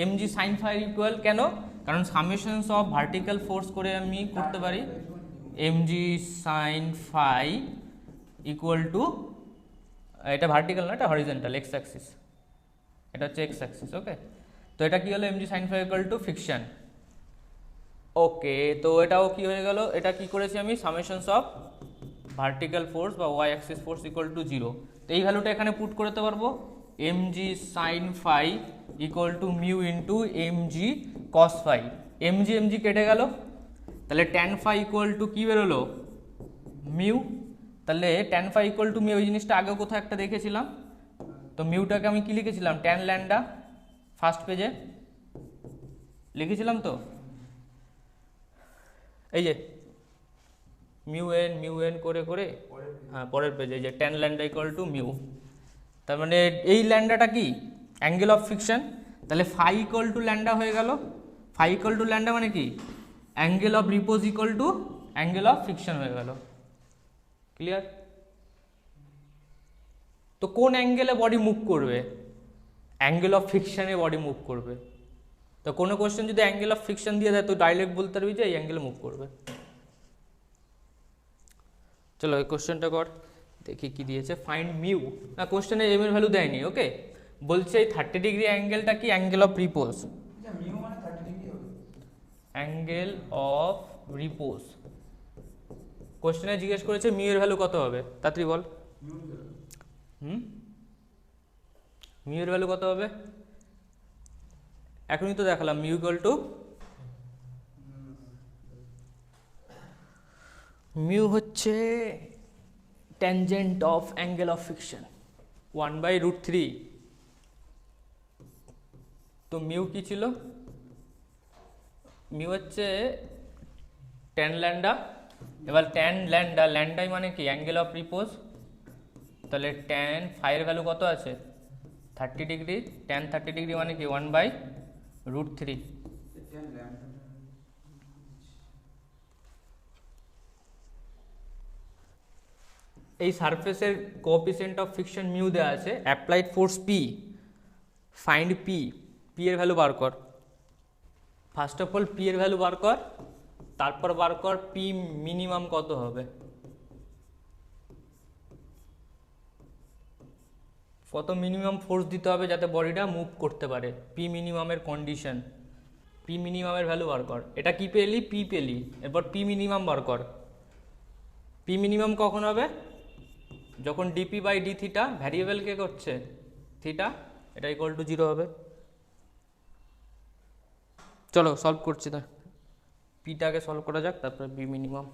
Speaker 1: M G sine phi equal. কেন, কারণ সামেশনস অফ ভার্টিক্যাল ফোর্স করে আমি করতে পারি M G sine phi equal to, এটা ভার্টিক্যাল না, এটা হরিজেন্টাল, এক্স অ্যাক্সিস, এটা হচ্ছে এক্স অ্যাক্সিস। ওকে, তো এটা কি হলো, M G sine phi equal to friction. Okay, তো এটাও কি হয়ে গেল, এটা কি করেছি আমি, সামেশনস অফ ভার্টিক্যাল ফোর্স বা Y axis force equal to 0। তো এই ভ্যালুটা এখানে পুট করতে পারবো, M G sine phi equal to mu into M G cos phi. M G কেটে গেল, তাহলে ট্যান ফাই ইকুয়াল টু কী বেরোলো, মিউ। তাহলে tan phi equal to mu, ওই জিনিসটা আগেও কোথাও একটা দেখেছিলাম। তো মিউটাকে আমি কি লিখেছিলাম, ট্যান ল্যান্ডা, ফার্স্ট পেজে লিখেছিলাম। তো এই যে মিউ এন করে করে, হ্যাঁ পরের পেজে, এই যে tan lambda equal to mu. তার মানে এই ল্যান্ডাটা কি, অ্যাঙ্গেল অফ ফিকশন। তাহলে ফাই ইকুয়াল টু ল্যান্ডা হয়ে গেল, ফাই ইকুয়াল টু ল্যান্ডা মানে কি, angle of repose equal to angle of friction হয়ে গেল। ক্লিয়ার? তো কোন অ্যাঙ্গেলে বডি মুভ করবে, অ্যাঙ্গেল অফ ফিকশনে বডি মুভ করবে। তো কোনো কোশ্চেন যদি অ্যাঙ্গেল অফ ফিকশন দিয়ে দেয়, তো ডাইরেক্ট বলতে পারবি যে এই অ্যাঙ্গেলে মুভ করবে। চলো এই কোশ্চেনটা কর, দেখি কি দিয়েছে, ফাইন্ড মিউ। না, কোশ্চেনে এম এর ভ্যালু দেয়নি। ওকে, বলছে এই 30 ডিগ্রি অ্যাঙ্গেলটা কি, অ্যাঙ্গেল অফ রিপোজ, অ্যাঙ্গেল অফ রিপোজ। কোশ্চেনে জিজ্ঞেস করেছে মিউ এর ভ্যালু কত হবে, তাড়াতাড়ি বল। মিউ এর ভ্যালু কত হবে, এখনই তো দেখালাম, মিউ ইকুয়াল টু, মিউ হচ্ছে tangent of angle of fiction 1/√3। তো মিউ কি ছিল, মিউ হচ্ছে ট্যান ল্যান্ডা। এবার ট্যান ল্যান্ডা, ল্যান্ডাই মানে কি অ্যাঙ্গেল অফ রিপোজ। তাহলে ট্যান ফাইয়ের ভ্যালু কত আছে, 30 ডিগ্রি। ট্যান 30 ডিগ্রি মানে কি 1/√3। এই সারফেসের কোএফিসিয়েন্ট অফ ফিকশন মিউ দেওয়া আছে, applied force P, find P. P এর ভ্যালু বার কর, ফার্স্ট অফ অল পি এর ভ্যালু বার কর, তারপর বার কর পি মিনিমাম কত হবে, কত মিনিমাম ফোর্স দিতে হবে যাতে বডিটা মুভ করতে পারে, পি মিনিমামের কন্ডিশন। পি মিনিমামের ভ্যালু বার কর, এটা কি পেলি, পি পেলি, এরপর পি মিনিমাম বার কর। পি মিনিমাম কখন হবে, যখন D P by D theta, variable কে করছে থিটা, এটা ইকুয়াল টু 0 হবে। চলো সলভ করছি, না পিটাকে সলভ করা যাক, তারপরে বি মিনিমাম।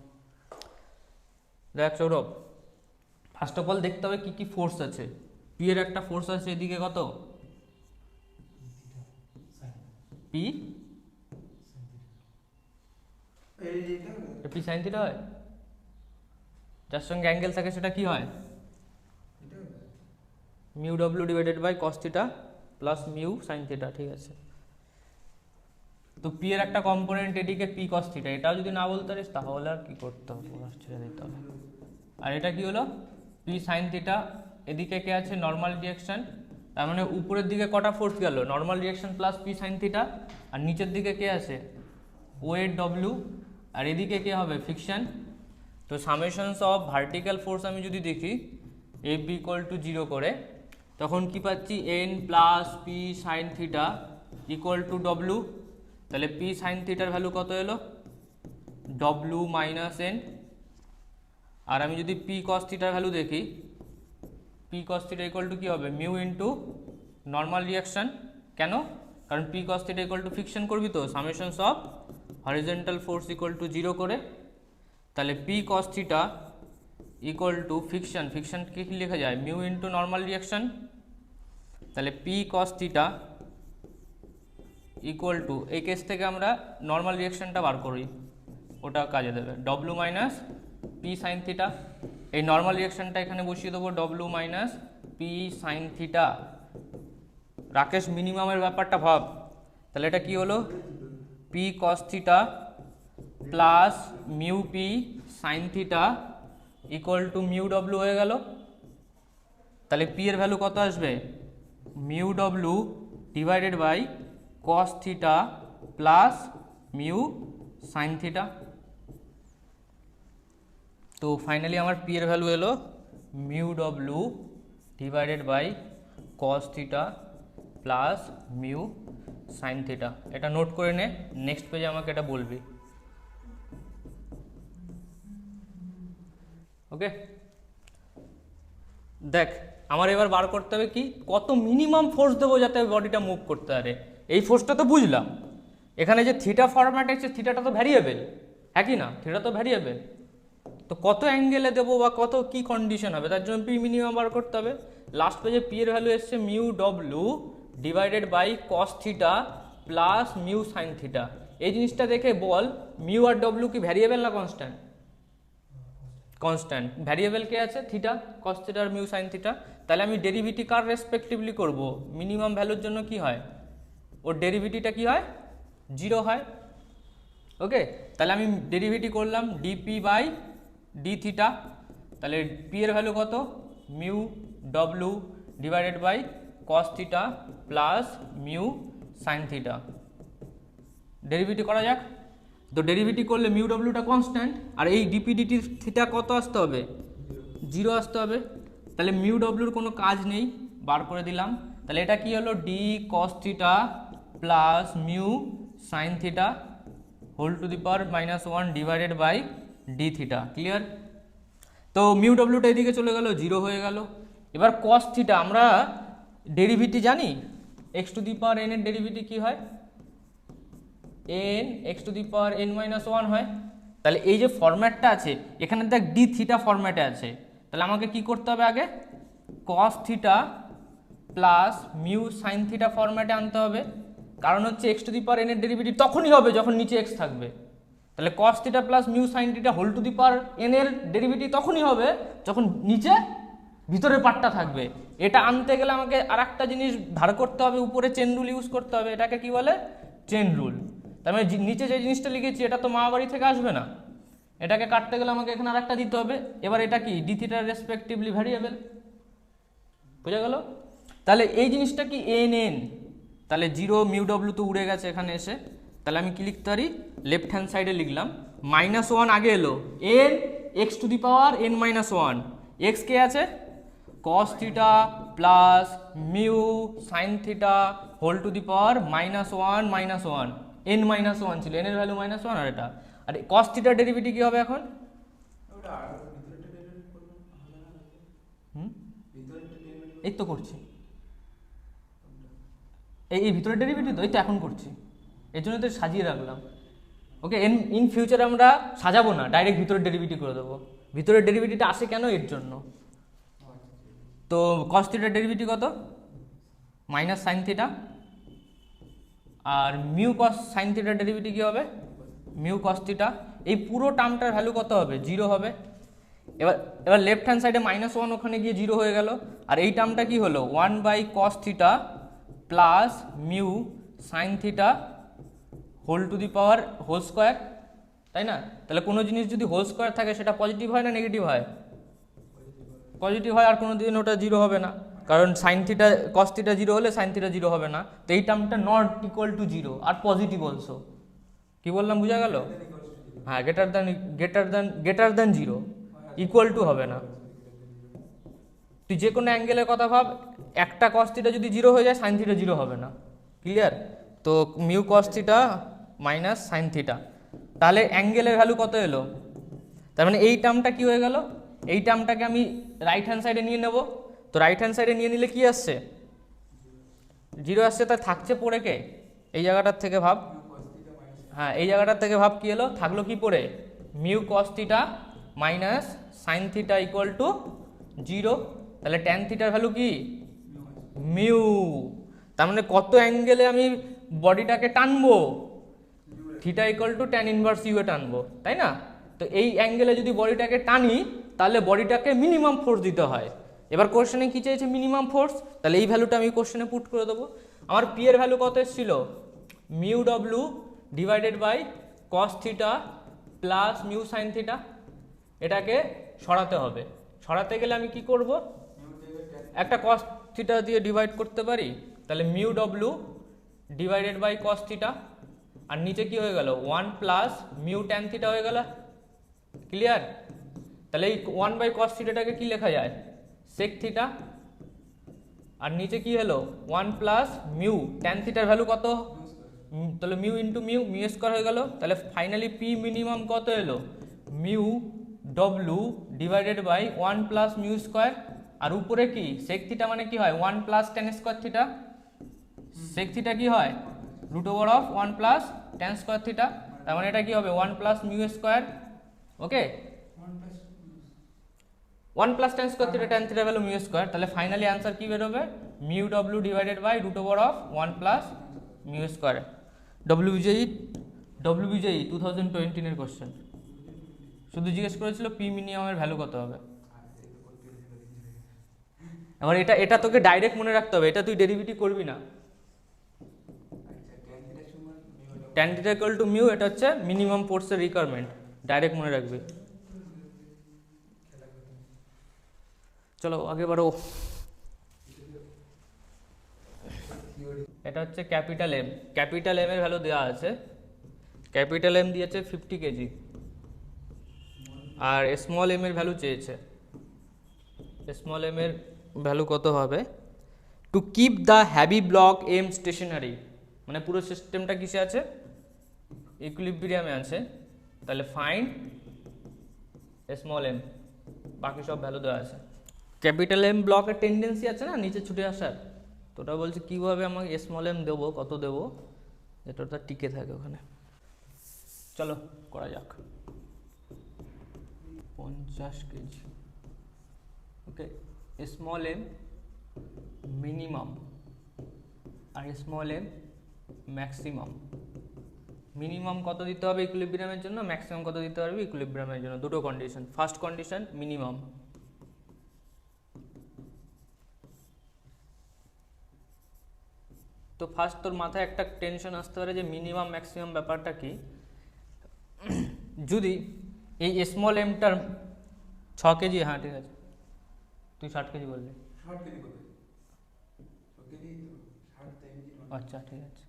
Speaker 1: দেখ সৌরভ, ফার্স্ট অফ অল দেখতে হবে কি কি ফোর্স আছে। পি এর একটা ফোর্স আছে এদিকে কত, পি পি সাইন থিটা হয়, যার সঙ্গে অ্যাঙ্গেল থাকে সেটা কি হয়, mu W divided by cos theta plus mu sine theta. ঠিক আছে, তো পি এর একটা কম্পোনেন্ট এদিকে পি কস থিটা, এটাও যদি না বলতে পারিস তাহলে আর কি করতে হবে, ছেড়ে দিতে হবে। আর এটা কি হলো, পি সাইন থিটা, এদিকে কে আছে, নর্মাল ডিরেকশন, তার মানে উপরের দিকে কটা ফোর্স গেল, normal direction plus P sine theta, আর নিচের দিকে কে আছে, ওয়েট ডব্লিউ, আর এদিকে কে হবে, ফিকশন। তো সামেশনস অফ ভার্টিক্যাল ফোর্স আমি যদি দেখি এফ বি ইকুয়াল টু 0 করে, তখন কি পাচ্ছি, N plus P sine theta equal two W. তাহলে পি সাইন থিটার ভ্যালু কত এলো, ডব্লু মাইনাস এন। আর আমি যদি পি কস থিটার ভ্যালু দেখি, P cos theta equal to কী হবে, মিউ ইন্টু নর্মাল রিয়াকশান। কেন, কারণ P cos theta equal to friction করবি, তো summations of horizontal force equal to 0 করে। তাহলে P cos theta equal to friction, ফিকশনকে কি লেখা যায়, মিউ ইন্টু নর্মাল রিয়াকশান। তাহলে P cos theta equal to, এই কেস থেকে আমরা নর্মাল রিয়াকশানটা বার করি, ওটা কাজে দেবে, W minus P sine theta. এই নর্মাল রিয়াকশানটা এখানে বসিয়ে দেবো, W minus P sine theta. Rakesh মিনিমামের ব্যাপারটা ভাব, তাহলে এটা কি হলো, P cos theta plus mu P sine theta equal to mu W হয়ে গেল। তাহলে পি এর ভ্যালু কত আসবে, mu W divided by cos theta plus mu sine theta. তো ফাইনালি আমার পি এর ভ্যালু এলো mu W divided by cos theta plus mu sine theta. এটা নোট করে নে, নেক্সট পেজে আমাকে এটা বলবি। ওকে, দেখ আমার এবার বার করতে হবে কি, কত মিনিমাম ফোর্স দেবো যাতে বডিটা মুভ করতে পারে। এই ফোর্সটা তো বুঝলাম, এখানে যে থিটা ফরম্যাট আছে, থিটাটা তো ভ্যারিয়েবল, হ্যাঁ কি না, থিটা তো ভ্যারিয়েবল, তো কত অ্যাঙ্গেলে দেবো বা কত কি কন্ডিশন হবে, তার জন্য পি মিনিমাম বার করতে হবে। লাস্ট পেজে পি এর ভ্যালু এসছে mu W divided by cos theta plus mu sine theta. এই জিনিসটা দেখে বল, মিউ আর ডব্লু কি ভ্যারিয়েবল না কনস্ট্যান্ট, কনস্ট্যান্ট। ভ্যারিয়েবল কে আছে, থিটা, কস থিটা আর মিউ সাইন থিটা। তাহলে আমি ডেরিভেটিভ কার রেসপেক্টিভলি করব, মিনিমাম ভ্যালুর জন্য কি হয়, ওর ডেরিভেটিভটা কি হয়, 0 হয়। ওকে, তাহলে আমি ডেরিভেটিভ করলাম ডিপি বাই ডি থিটা। তাহলে পি এর ভ্যালু কত, mu W divided by cos theta plus mu sine theta. Derivative করা যাক। তো ডেরিভেটিভ করলে মিউ ডব্লিউটা কনস্ট্যান্ট, আর এই ডিপি ডিটি থিটা কত আসতে হবে, 0 আসতে হবে। তাহলে মিউ ডব্লিউর কোনো কাজ নেই, বার করে দিলাম। তাহলে এটা কি হলো, D cos theta plus mu sine theta whole to the power -1 divided by D theta. Clear? তো মিউ ডব্লিউটা এদিকে চলে গেল, 0 হয়ে গেল। এবার কস থিটা, আমরা ডেরিভেটিভ জানি, X to the power N এর ডেরিভেটিভ কি হয়, N X to the power n-1 হয়। তাহলে এই যে ফরম্যাটটা আছে এখানে দেখ ডি থিটা ফরম্যাটে আছে, তাহলে আমাকে কি করতে হবে, আগে cos theta plus mu sine theta ফরম্যাটে আনতে হবে। কারণ হচ্ছে X to the power N এর ডেরিভেটিভ তখনই হবে যখন নিচে এক্স থাকবে। তাহলে cos theta plus mu sine theta whole to the power N এর ডেরিভেটিভ তখনই হবে যখন নিচে ভিতরের পার্টটা থাকবে। এটা আনতে গেলে আমাকে আর একটা জিনিস ধার করতে হবে, উপরে চেন রুল ইউজ করতে হবে। এটাকে কি বলে, চেন রুল। তার মানে নিচে যে জিনিসটা লিখেছি এটা তো মা বাড়ি থেকে আসবে না, এটাকে কাটতে গেলে আমাকে এখানে আরেকটা দিতে হবে। এবার এটা কি, ডি থিটার রেসপেক্টিভলি ভ্যারিয়েবল, বোঝা গেল? তাহলে এই জিনিসটা কি এন এন, তাহলে 0 মিউ ডব্লিউ তো উড়ে গেছে এখানে এসে। তাহলে আমি কি লিখতে পারি, লেফট হ্যান্ড সাইডে লিখলাম -1 আগে এলো, N X to the power n-1, X কে আছে, cos theta plus mu sine theta whole to the power -1 n-1 ছিল, n এর ভ্যালু -1, আর এটা, আর cos থিটার ডেরিভেটিভ কি হবে এখন, এই তো করছি, এই ভিতরের ডেরিভেটিভ তো এই তো এখন করছি, এর জন্য তো সাজিয়ে রাখলাম। ওকে, ইন ফিউচারে আমরা সাজাবো না, ডাইরেক্ট ভিতরের ডেরিভেটিভ করে দেবো। ভিতরের ডেরিভেটিভটা আসে কেন, এর জন্য। তো কস থিটার ডেরিভেটিভ কত? Minus sine theta. আর মিউ কস সাইন থিটার ডেরিভেটিভ কী হবে? Mu cos theta. এই পুরো টার্মটার ভ্যালু কত হবে? 0 হবে। এবার লেফট হ্যান্ড সাইডে -1 ওখানে গিয়ে 0 হয়ে গেল। আর এই টার্মটা কি হলো? 1/cos theta plus mu sine theta whole to the power whole square, তাই না? তাহলে কোনো জিনিস যদি হোল স্কোয়ার থাকে সেটা পজিটিভ হয় না নেগেটিভ হয়? পজিটিভ হয়। আর কোনো দিন ওটা 0 হবে না, কারণ সাইন থিটা কস থিটা 0 হলে সাইন থিটা 0 হবে না। তো এই টার্মটা নট ইকুয়াল টু 0 আর পজিটিভ অলসো। কি বললাম, বুঝা গেল? হ্যাঁ, গ্রেটার দ্যান 0, ইকুয়াল টু হবে না। তুই যে কোনো অ্যাঙ্গেলের কথা ভাব, একটা কস থিটা যদি 0 হয়ে যায় সাইন থিটা 0 হবে না। ক্লিয়ার? তো mu cos theta minus sine theta, তাহলে অ্যাঙ্গেলের ভ্যালু কত এলো? তার মানে এই টার্মটা কি হয়ে গেল? এই টার্মটাকে আমি রাইট হ্যান্ড সাইডে নিয়ে নেব। তো রাইট হ্যান্ড সাইডে নিয়ে নিলে কি আসছে? 0 আসছে। তা থাকছে পড়ে কে? এই জায়গাটার থেকে ভাব। হ্যাঁ, এই জায়গাটার থেকে ভাব কি এলো? থাকলো কি পড়ে? Mu cos theta minus sine theta equal to 0। তাহলে ট্যান থিটার ভ্যালু কি? মিউ। তার মানে কত অ্যাঙ্গেলে আমি বডিটাকে টানবো? Theta equal to tan inverse U এ টানবো, তাই না? তো এই অ্যাঙ্গেলে যদি বডিটাকে টানি তাহলে বডিটাকে মিনিমাম ফোর্স দিতে হয়। এবার কোশ্চেনে কি চেয়েছে? Minimum force. তাহলে এই ভ্যালুটা আমি কোশ্চেনে পুট করে দেবো। আমার পি এর ভ্যালু কত এসেছিল? Mu W divided by cos theta plus mu sine theta. এটাকে সরাতে হবে। সরাতে গেলে আমি কি করব? একটা কস থিটা দিয়ে ডিভাইড করতে পারি। তাহলে mu W divided by cos theta, আর নিচে কি হয়ে গেল? 1 প্লাস মিউ ট্যান থিটা হয়ে গেল। ক্লিয়ার? তাহলে এই 1/cos থিটাটাকে কি লেখা যায়? Sec theta. আর নিচে কি হলো? 1 প্লাস মিউ ট্যান থিটার ভ্যালু কত? তাহলে mu into mu, mu square হয়ে গেল। তাহলে ফাইনালি পি মিনিমাম কত এলো? Mu W divided by 1 plus mu square. আর উপরে কি? সেক থিটা মানে কি হয়? 1 plus tan square theta. Sec theta কি হয়? Root over of 1 plus tan square theta. তার মানে এটা কি হবে? 1 plus mu square. Okay, 1 plus tan square theta, tan theta value mu square. তাহলে ফাইনালি অ্যান্সার কি বেরোবে? Mu W divided by root over of 1 plus mu square. WBJEE 2020 এর question. শুধু জিজ্ঞেস করেছিল পি মিনিমামের ভ্যালু কত হবে। এবার এটা তোকে ডাইরেক্ট মনে রাখতে হবে, এটা তুই ডেরিভেটিভ করবি না। Tan theta equal to mu, এটা হচ্ছে মিনিমাম ফোর্সের রিকোয়ারমেন্ট, ডাইরেক্ট মনে রাখবি। চলো আগে বাড়ো। এটা হচ্ছে ক্যাপিটাল এম। ক্যাপিটাল এম এর ভ্যালু দেওয়া আছে। ক্যাপিটাল এম দিয়েছে 50 কেজি, আর স্মল এম এর ভ্যালু চেয়েছে। স্মল এম এর ভ্যালু কত হবে? To keep the heavy block M stationary, মানে পুরো সিস্টেমটা কিসে আছে? ইকুইলিব্রিয়ামে আছে। তাহলে ফাইন্ড স্মল এম, বাকি সব ভ্যালু দেওয়া আছে। ক্যাপিটাল এম ব্লকের টেন্ডেন্সি আছে না নিচে ছুটে আসার, তো ওটা বলছে কীভাবে আমাকে স্মল এম দেবো, কত দেবো, যেটা ওটা টিকে থাকে ওখানে। চলো করা যাক। 50 কেজি। ওকে, স্মল এম মিনিমাম আর স্মল এম ম্যাক্সিমাম। মিনিমাম কত দিতে হবে ইকুইলিব্রিয়ামের জন্য, ম্যাক্সিমাম কত দিতে পারবে ইকুইলিব্রিয়ামের জন্য। দুটো কন্ডিশন। First condition minimum. তো ফার্স্ট তোর মাথায় একটা টেনশন আসতে পারে যে মিনিমাম ম্যাক্সিমাম ব্যাপারটা কি। যদি এই স্মল এমটার 6 কেজি, হ্যাঁ ঠিক আছে, তুই 60 কেজি বললি। আচ্ছা ঠিক আছে।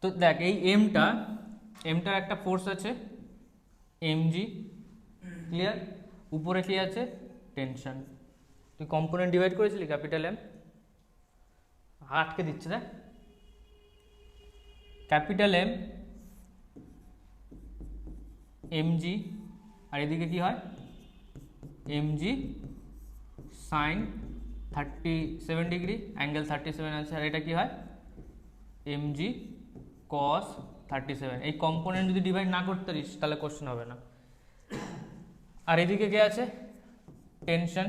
Speaker 1: তো দেখ এই এমটার একটা ফোর্স আছে এমজি, ক্লিয়ার? উপরে কি আছে? টেনশন। তুই কম্পোনেন্ট ডিভাইড করেছিলি ক্যাপিটাল এম, আটকে দিচ্ছে দেখ। ক্যাপিটাল এম এমজি, আর এদিকে কি হয়? এমজি সাইন 37 ডিগ্রি, অ্যাঙ্গেল 37 আছে। আর এটা কি হয়? এমজি কস 37। এই কম্পোনেন্ট যদি ডিভাইড না করতে পারিস তাহলে কোশ্চেন হবে না। আর এদিকে কে আছে? টেনশন।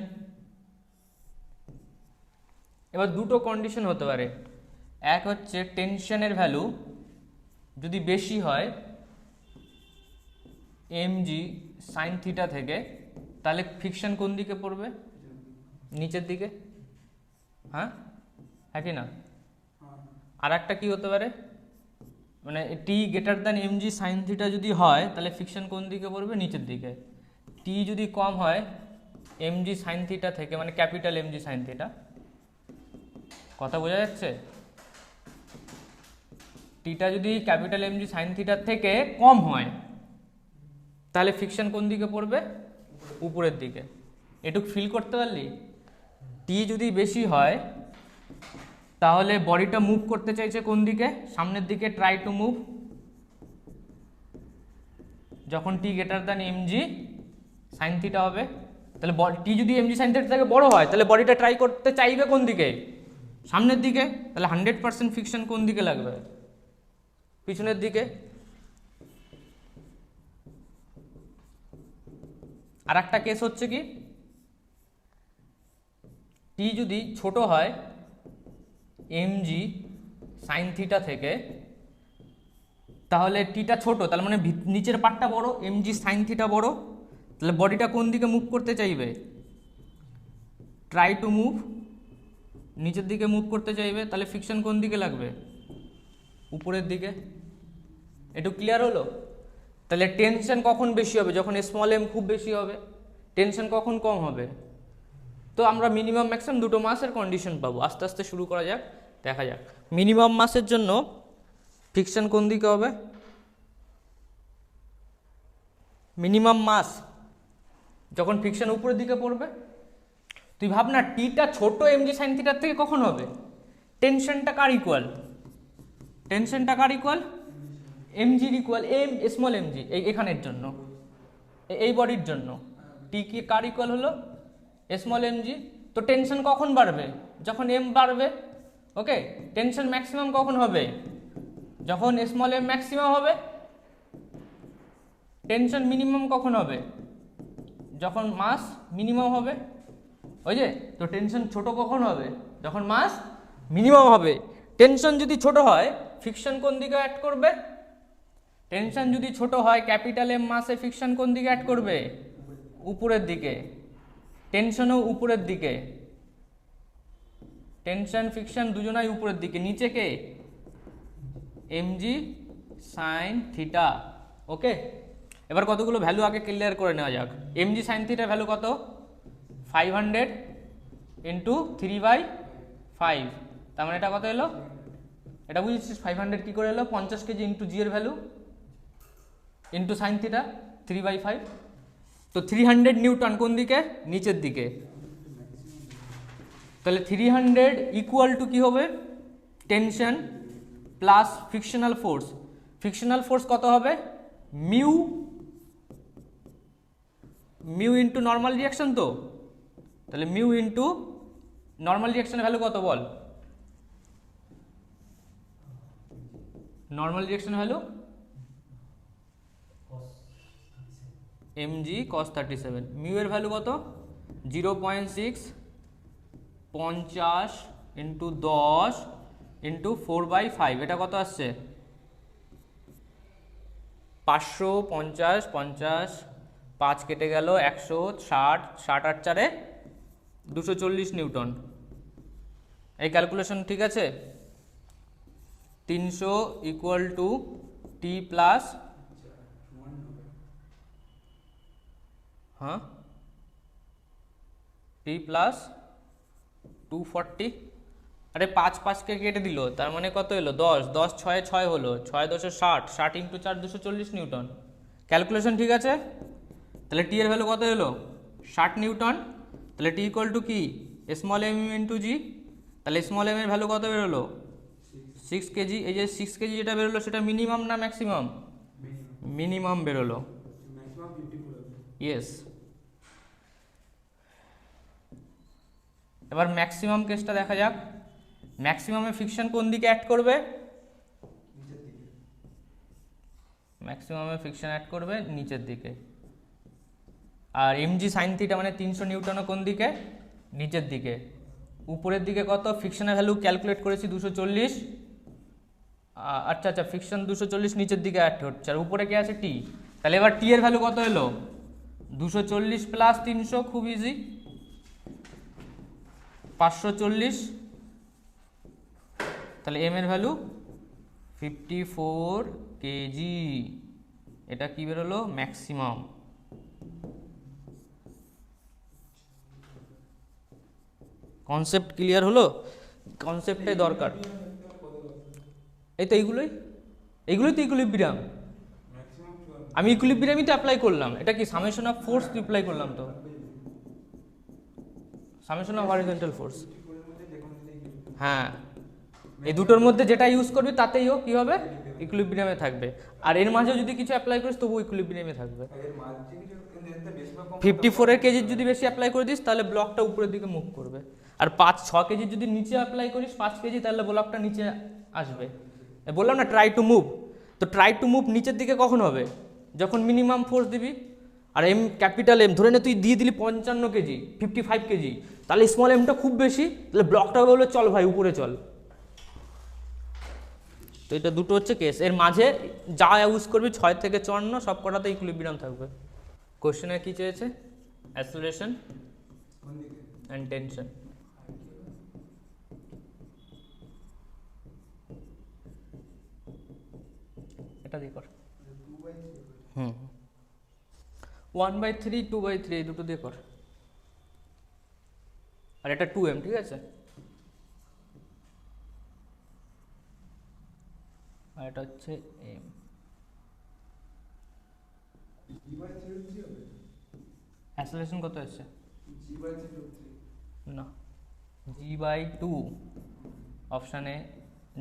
Speaker 1: এবার দুটো কন্ডিশন হতে পারে, এক হচ্ছে টেনশনের ভ্যালু যদি বেশি হয় mg সাইন থিটা থেকে, তাহলে ফ্রিকশন কোন দিকে পড়বে? নিচের দিকে। হ্যাঁ হ্যাঁ কি না? আর একটা কি হতে পারে, মানে T greater than mg sine theta যদি হয় তাহলে ফ্রিকশন কোন দিকে পড়বে? নিচের দিকে। টি যদি কম হয় mg সাইন থিটা থেকে, মানে ক্যাপিটাল mg সাইন থিটা, কথা বোঝা যাচ্ছে? টিটা যদি ক্যাপিটাল mg সাইন থিটার থেকে কম হয় তাহলে ফ্রিকশন কোন দিকে পড়বে? উপরের দিকে। এটুকু ফিল করতে পারলি? টি যদি বেশি হয় তাহলে বডিটা মুভ করতে চাইছে কোন দিকে? সামনের দিকে, ট্রাই টু মুভ। যখন T greater than mg sine theta হবে, তাহলে টি যদি mg সাইন থিটা থেকে বড় হয় তাহলে বডিটা ট্রাই করতে চাইবে কোন দিকে? সামনের দিকে। তাহলে 100% ফ্রিকশন কোন দিকে লাগবে? পিছনের দিকে। আর একটা কেস হচ্ছে কি, টি যদি ছোট হয় mg সাইন থিটা থেকে, তাহলে টিটা ছোট, তার মানে নিচের পার্টটা বড়, mg সাইন থিটা বড়, তাহলে বডিটা কোন দিকে মুভ করতে চাইবে? ট্রাই টু মুভ, নিচের দিকে মুভ করতে চাইবে। তাহলে ফ্রিকশন কোন দিকে লাগবে? উপরের দিকে। একটু ক্লিয়ার হলো? তাহলে টেনশন কখন বেশি হবে? যখন স্মল এম খুব বেশি হবে। টেনশন কখন কম হবে? তো আমরা মিনিমাম ম্যাক্সিমাম দুটো মাসের কন্ডিশন পাবো। আস্তে আস্তে শুরু করা যাক, দেখা যাক। মিনিমাম মাসের জন্য ফ্রিকশন কোন দিকে হবে? মিনিমাম মাস যখন ফ্রিকশন উপরের দিকে পড়বে, তুই ভাব না টিটা ছোট mg সাইন থিটার থেকে কখন হবে? টেনশনটা কার ইকুয়াল? টেনশনটা কার equal? mg equal small mg। এখানের জন্য, এই বডির জন্য টি কি কার ইকুয়াল হলো? Small mg। তো টেনশন কখন বাড়বে? যখন m বাড়বে। ওকে, টেনশন ম্যাক্সিমাম কখন হবে? যখন স্মল m ম্যাক্সিমাম হবে। টেনশন মিনিমাম কখন হবে? যখন মাস মিনিমাম হবে। ওই যে, তো টেনশন ছোট কখন হবে? যখন মাস মিনিমাম হবে। টেনশন যদি ছোট হয় ফ্রিকশন কোন দিকে অ্যাড করবে? টেনশন যদি ছোট হয় ক্যাপিটাল এম মাসে ফ্রিকশন কোন দিকে অ্যাড করবে? উপরের দিকে। টেনশনও উপরের দিকে। টেনশন ফ্রিকশন দুজনাই উপরের দিকে। নিচে কে? mg sine theta. ওকে, এবার কতগুলো ভ্যালু আগে ক্লিয়ার করে নেওয়া যাক। mg সাইন থিটার ভ্যালু কত? 500 ইন্টু 3/5। তার মানে এটা কত এলো? এটা বুঝেছিস 500 কি করে এলো? 50 কেজি ইন্টু জি এর ভ্যালু ইন্টু সাইন থিটা 3/5। তো 300 নিউটন কোন দিকে? নিচের দিকে। তাহলে 300 ইকুয়াল টু কি হবে? Tension plus frictional force. Frictional force কত হবে? Mu into normal reaction. তো তাহলে মিউ ইন্টু নর্মাল রিয়াকশনের ভ্যালু কত বল? Normal reaction value mg cos 37। মিউ এর ভ্যালু কত? 0.6 50 ইন্টু 10 ইন্টু 4/5। এটা কত আসছে? 550, 50, 5 কেটে গেল, 160, 60 আর 4 240 নিউটন। এই ক্যালকুলেশন ঠিক আছে? 300 ইকুয়াল টু টি প্লাস, হ্যাঁ, টি প্লাস 240। আরে 5 কে কেটে দিল, তার মানে কত এলো? 10, 10 6 6 হলো, 6 10 60, 60 ইন্টু 4 240 নিউটন। ক্যালকুলেশন ঠিক আছে? তাহলে টি এর ভ্যালু কত এলো? 60 নিউটন। তাহলে টি ইকুয়াল টু কি? স্মল এম ইন্টু জি। তাহলে স্মল এম এর ভ্যালু কত বেরোলো? 6 কেজি। এই যে 6 কেজি যেটা বেরোলো সেটা মিনিমাম না ম্যাক্সিমাম? মিনিমাম বেরোলো। ইয়েস। এবার ম্যাক্সিমাম কেসটা দেখা যাক। ম্যাক্সিমামে ফ্রিকশন কোন দিকে অ্যাড করবে? ম্যাক্সিমামে ফ্রিকশন অ্যাড করবে নিচের দিকে। আর mg সাইন থিটা মানে 300 নিউটনও কোন দিকে? নিচের দিকে। উপরের দিকে কত ফ্রিকশনের ভ্যালু ক্যালকুলেট করেছি 240, আচ্ছা আচ্ছা ফ্রিকশন 240 নিচের দিকে অ্যাড হচ্ছে, আর উপরে কি আছে টি, তাহলে এবার টি এর ভ্যালু কত এলো 240 প্লাস 300, খুব ইজি 540, তাহলে এম এর ভ্যালু 54 কেজি, এটা কি বেরোলো ম্যাক্সিমাম। কনসেপ্ট ক্লিয়ার হলো, কনসেপ্টটাই দরকার। এই তো এইগুলোই তো ইকুইলিব্রিয়াম, আমি ইকুইলিব্রিয়ামই তো অ্যাপ্লাই করলাম, এটা কি সামেশন অফ ফোর্স অ্যাপ্লাই করলাম, তো সামেশন অফ হরিজন্টাল ফোর্স, হ্যাঁ এই দুটোর মধ্যে যেটা ইউজ করবি তাতেইও কি হবে ইকুইলিব্রিয়ামে থাকবে, আর এর মাঝেও যদি কিছু অ্যাপ্লাই করিস তবুও ইকুইলিব্রিয়ামে থাকবে। 54 কেজির যদি বেশি অ্যাপ্লাই করে দিস তাহলে ব্লকটা উপরের দিকে মুভ করবে, আর 5-6 কেজির যদি নিচে অ্যাপ্লাই করিস 5 কেজি, তাহলে ব্লকটা নিচে আসবে। বললাম না ট্রাই টু মুভ, তো ট্রাই টু মুভ নিচের দিকে কখন হবে, যখন মিনিমাম ফোর্স দিবি। আর এম ক্যাপিটাল এম ধরে নে তুই দিয়ে দিলি 55 কেজি 55 কেজি, তাহলে স্মল এমটা খুব বেশি, তাহলে ব্লকটা বলবে চল ভাই উপরে চল। তো এটা দুটো হচ্ছে কেস, এর মাঝে যা ইউজ করবি 6 থেকে 54 সব কটাতে ইকুইলিব্রিয়াম থাকবে। কোশ্চেনে কি চেয়েছে, অ্যাক্সেলারেশন অ্যান্ড টেনশন। এটা দিয়ে কর, 1/3 2/3 এই দুটো দিয়ে কর, আর এটা 2m, ঠিক আছে, আর এটা হচ্ছে m। অ্যাক্সেলারেশন কত আসছে, না g/2, অপশানে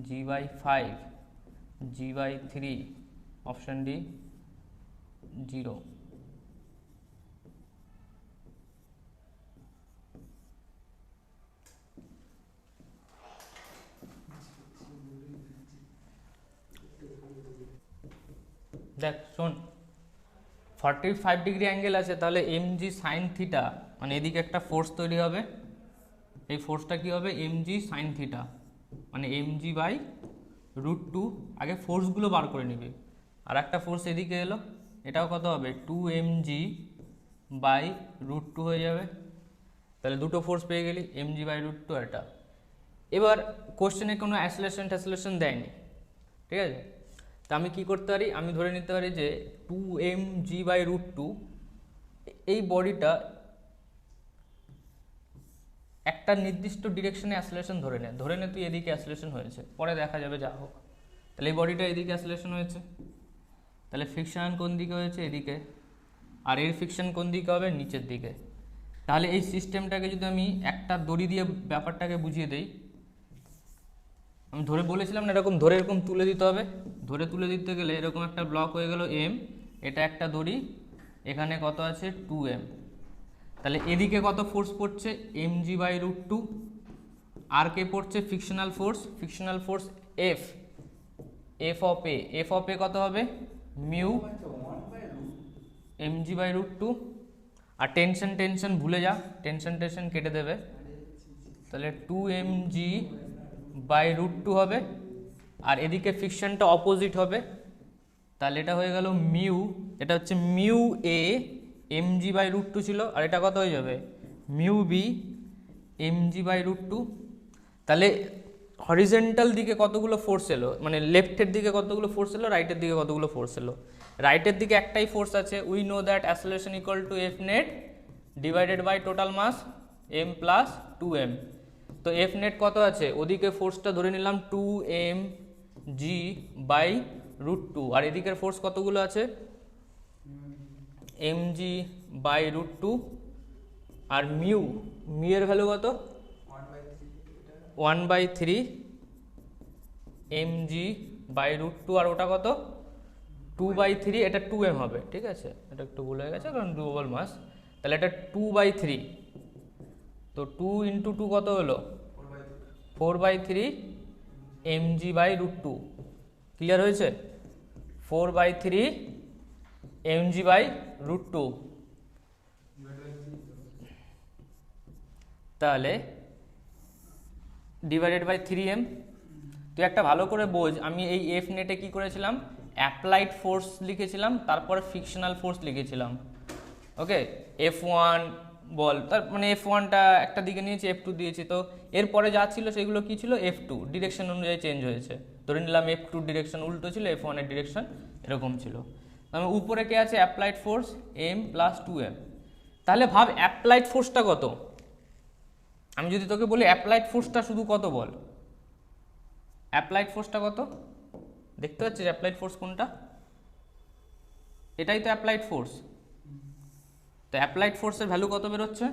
Speaker 1: g/5, g/3, অপশান ডি 0। দেখ শোন, 45 ডিগ্রি অ্যাঙ্গেল আছে, তাহলে mg সাইন থিটা, মানে এদিকে একটা ফোর্স তৈরি হবে, এই ফোর্সটা কি হবে mg সাইন থিটা, মানে mg/√2, আগে ফোর্সগুলো বার করে নিবি। আর একটা ফোর্স এদিকে এলো, এটাও কত হবে 2mg/√2 হয়ে যাবে, তাহলে দুটো ফোর্স পেয়ে গেলি mg/√2 এটা। এবার কোশ্চেনে কোনো অ্যাক্সেলারেশন দেয়নি, ঠিক আছে, তা আমি কি করতে পারি, আমি ধরে নিতে পারি যে 2mg/√2 এই বডিটা একটা নির্দিষ্ট ডিরেকশনে অ্যাক্সেলারেশন ধরে নে তুই এদিকে অ্যাক্সেলারেশন হয়েছে, পরে দেখা যাবে যা হোক, তাহলে এই বডিটা এদিকে অ্যাক্সেলারেশন হয়েছে, তাহলে ফ্রিকশন কোন দিকে হয়েছে এদিকে, আর এর ফ্রিকশন কোন দিকে হবে নিচের দিকে। তাহলে এই সিস্টেমটাকে যদি আমি একটা দড়ি দিয়ে ব্যাপারটাকে বুঝিয়ে দেই, আমি ধরে বলেছিলাম না এরকম ধরে এরকম তুলে দিতে হবে, ধরে তুলে দিতে গেলে এরকম একটা ব্লক হয়ে গেল m, এটা একটা দড়ি, এখানে কত আছে 2m, তাহলে এদিকে কত ফোর্স পড়ছে mg/√2, আর কে পড়ছে frictional force f of a কত হবে মিউ mg/√2, আর টেনশন ভুলে যা, টেনশন কেটে দেবে, তাহলে 2mg/√2 হবে, আর এদিকে ফ্রিকশনটা অপোজিট হবে, তাহলে এটা হয়ে গেল মিউ, এটা হচ্ছে মিউ a mg/√2 ছিল, আর এটা কত হয়ে যাবে মিউ b mg/√2। তাহলে হরিজন্টাল দিকে কতগুলো ফোর্স এলো, মানে লেফটের দিকে কতগুলো ফোর্স এলো, রাইটের দিকে কতগুলো ফোর্স এলো। রাইটের দিকে একটাই ফোর্স আছে, we know that acceleration equal to f net divided by total mass m plus 2m। তো f net কত আছে, ওদিকে ফোর্সটা ধরে নিলাম 2mg/√2, আর এদিকের ফোর্স কতগুলো আছে mg/√2, আর মিউ এর ভ্যালু কত 1/3 mg/√2, আর ওটা কত 2/3, এটা 2m হবে, ঠিক আছে, এটা একটু ভুল হয়ে গেছে কারণ ডুয়েবল মাস, তাহলে এটা 2/3, তো 2 × 2 কত হলো 4/3 mg/√2, ক্লিয়ার হয়েছে, 4/3 mg/√2। তাহলে ডিভাইডেড বাই 3m। তুই একটা ভালো করে বোঝ, আমি এই এফ নেটে কি করেছিলাম, অ্যাপ্লাইড ফোর্স লিখেছিলাম, তারপরে ফিকশনাল ফোর্স লিখেছিলাম। ওকে, F1 বল, তার মানে F1টা একটা দিকে নিয়েছি, F2 দিয়েছি, তো এরপরে যা ছিল সেগুলো কি ছিল, F2 ডিরেকশন অনুযায়ী চেঞ্জ হয়েছে। ধরে নিলাম F2 ডিরেকশন উল্টো ছিল, F1 এর ডিরেকশন এরকম ছিল। আমি উপরে কে আছে, applied force m plus 2m। তাহলে ভাব অ্যাপ্লাইড ফোর্সটা কত, আমি যদি তোকে বলি অ্যাপ্লাইড ফোর্সটা শুধু কত বল, অ্যাপ্লাইড ফোর্সটা কত দেখতে পাচ্ছিস, অ্যাপ্লাইড ফোর্স কোনটা, এটাই তো অ্যাপ্লাইড ফোর্স। তো অ্যাপ্লাইড ফোর্সের ভ্যালু কত বেরোচ্ছে,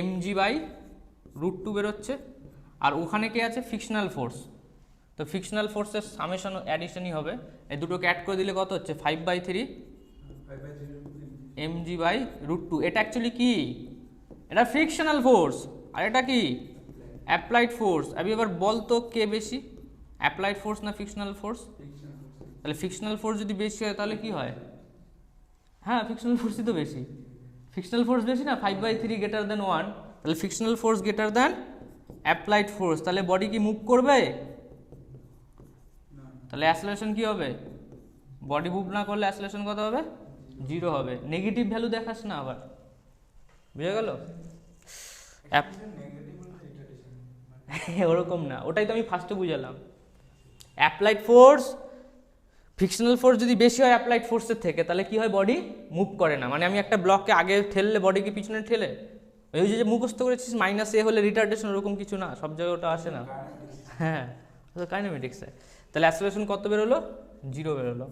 Speaker 1: mg/√2 বেরোচ্ছে। আর ওখানে কে আছে, ফিকশনাল ফোর্স। তো ফিকশনাল ফোর্সের সামেশন অ্যাডিশনই হবে, এই দুটোকে অ্যাড করে দিলে কত হচ্ছে, 5/3 mg/√2। এটা অ্যাকচুয়ালি কি, এটা ফ্রিকশনাল ফোর্স, আর এটা কি অ্যাপ্লাইড ফোর্স। আমি এবার বল তো কে বেশি, অ্যাপ্লাইড ফোর্স না ফিকশনাল ফোর্স? তাহলে ফিকশনাল ফোর্স যদি বেশি হয় তাহলে কি হয়, হ্যাঁ ফিকশনাল ফোর্সই তো বেশি, ফিকশনাল ফোর্স বেশি না, 5/3 গ্রেটার দেন 1, তাহলে fictional force greater than applied force. তাহলে বডি কি মুভ করবে, তাহলে অ্যাসেলারেশন কি হবে, বডি মুভ না করলে অ্যাসেলারেশন কত হবে, 0 হবে। নেগেটিভ ভ্যালু দেখাস না আবার, বুঝে গেল? ওরকম না, ওটাই তো আমি ফার্স্টে বুঝালাম। অ্যাপ্লাইড ফোর্স, ফিকশনাল ফোর্স যদি বেশি হয় অ্যাপ্লাইড ফোর্সের থেকে, তাহলে কি হয়, বডি মুভ করে না। মানে আমি একটা ব্লককে আগে ঠেললে বডি কি পিছনে ঠেলে, ওই যে মুখস্থ করেছিস -a হলে রিটার্ডেশন, ওরকম কিছু না, সব জায়গায় ওটা আসে না। হ্যাঁ, কাইনেমেটিক্সে। তাহলে অ্যাসেলারেশন কত বেরোলো, 0 বেরোলো।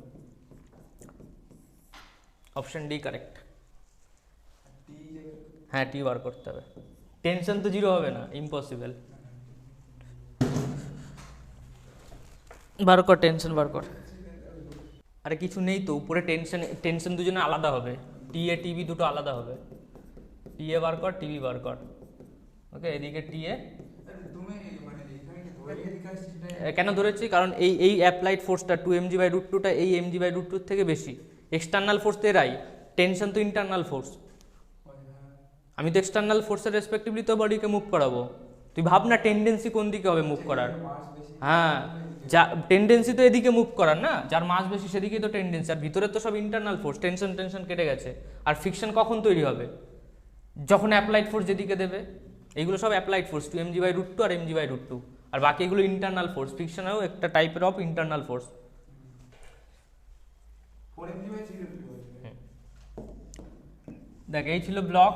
Speaker 1: Option D correct. হ্যাঁ, টি বার করতে হবে, টেনশন তো 0 হবে না, ইম্পসিবল। বার কর, টেনশন বার কর। আরে কিছু নেই তো উপরে, টেনশন দুজনে আলাদা হবে, টি এ টিবি দুটো আলাদা হবে। টি এ বার কর, টিবি বার কর। ওকে, এদিকে টি এ কেন ধরেছি, কারণ এই অ্যাপ্লাইড ফোর্সটা 2mg/√2টা এই mg/√2 থেকে বেশি। এক্সটার্নাল ফোর্স তো এরাই, টেনশন তো ইন্টারনাল ফোর্স। আমি তো এক্সটার্নাল ফোর্সের রেসপেক্টিভলি তো বডিকে মুভ করাবো। তুই ভাব না টেন্ডেন্সি কোন দিকে হবে মুভ করার, হ্যাঁ যা টেন্ডেন্সি তো এদিকে মুভ করার না, যার মাস বেশি সেদিকেই তো টেন্ডেন্সি, আর ভিতরে তো সব ইন্টারনাল ফোর্স, টেনশন কেটে গেছে। আর ফিকশন কখন তৈরি হবে, যখন অ্যাপ্লাইড ফোর্স যেদিকে দেবে। এইগুলো সব অ্যাপ্লাইড ফোর্স, 2mg/√2 আর mg/√2, আর বাকি এগুলো ইন্টারনাল ফোর্স। ফিকশনেও একটা টাইপের অফ ইন্টারনাল ফোর্স। দেখ, এই ছিল ব্লক,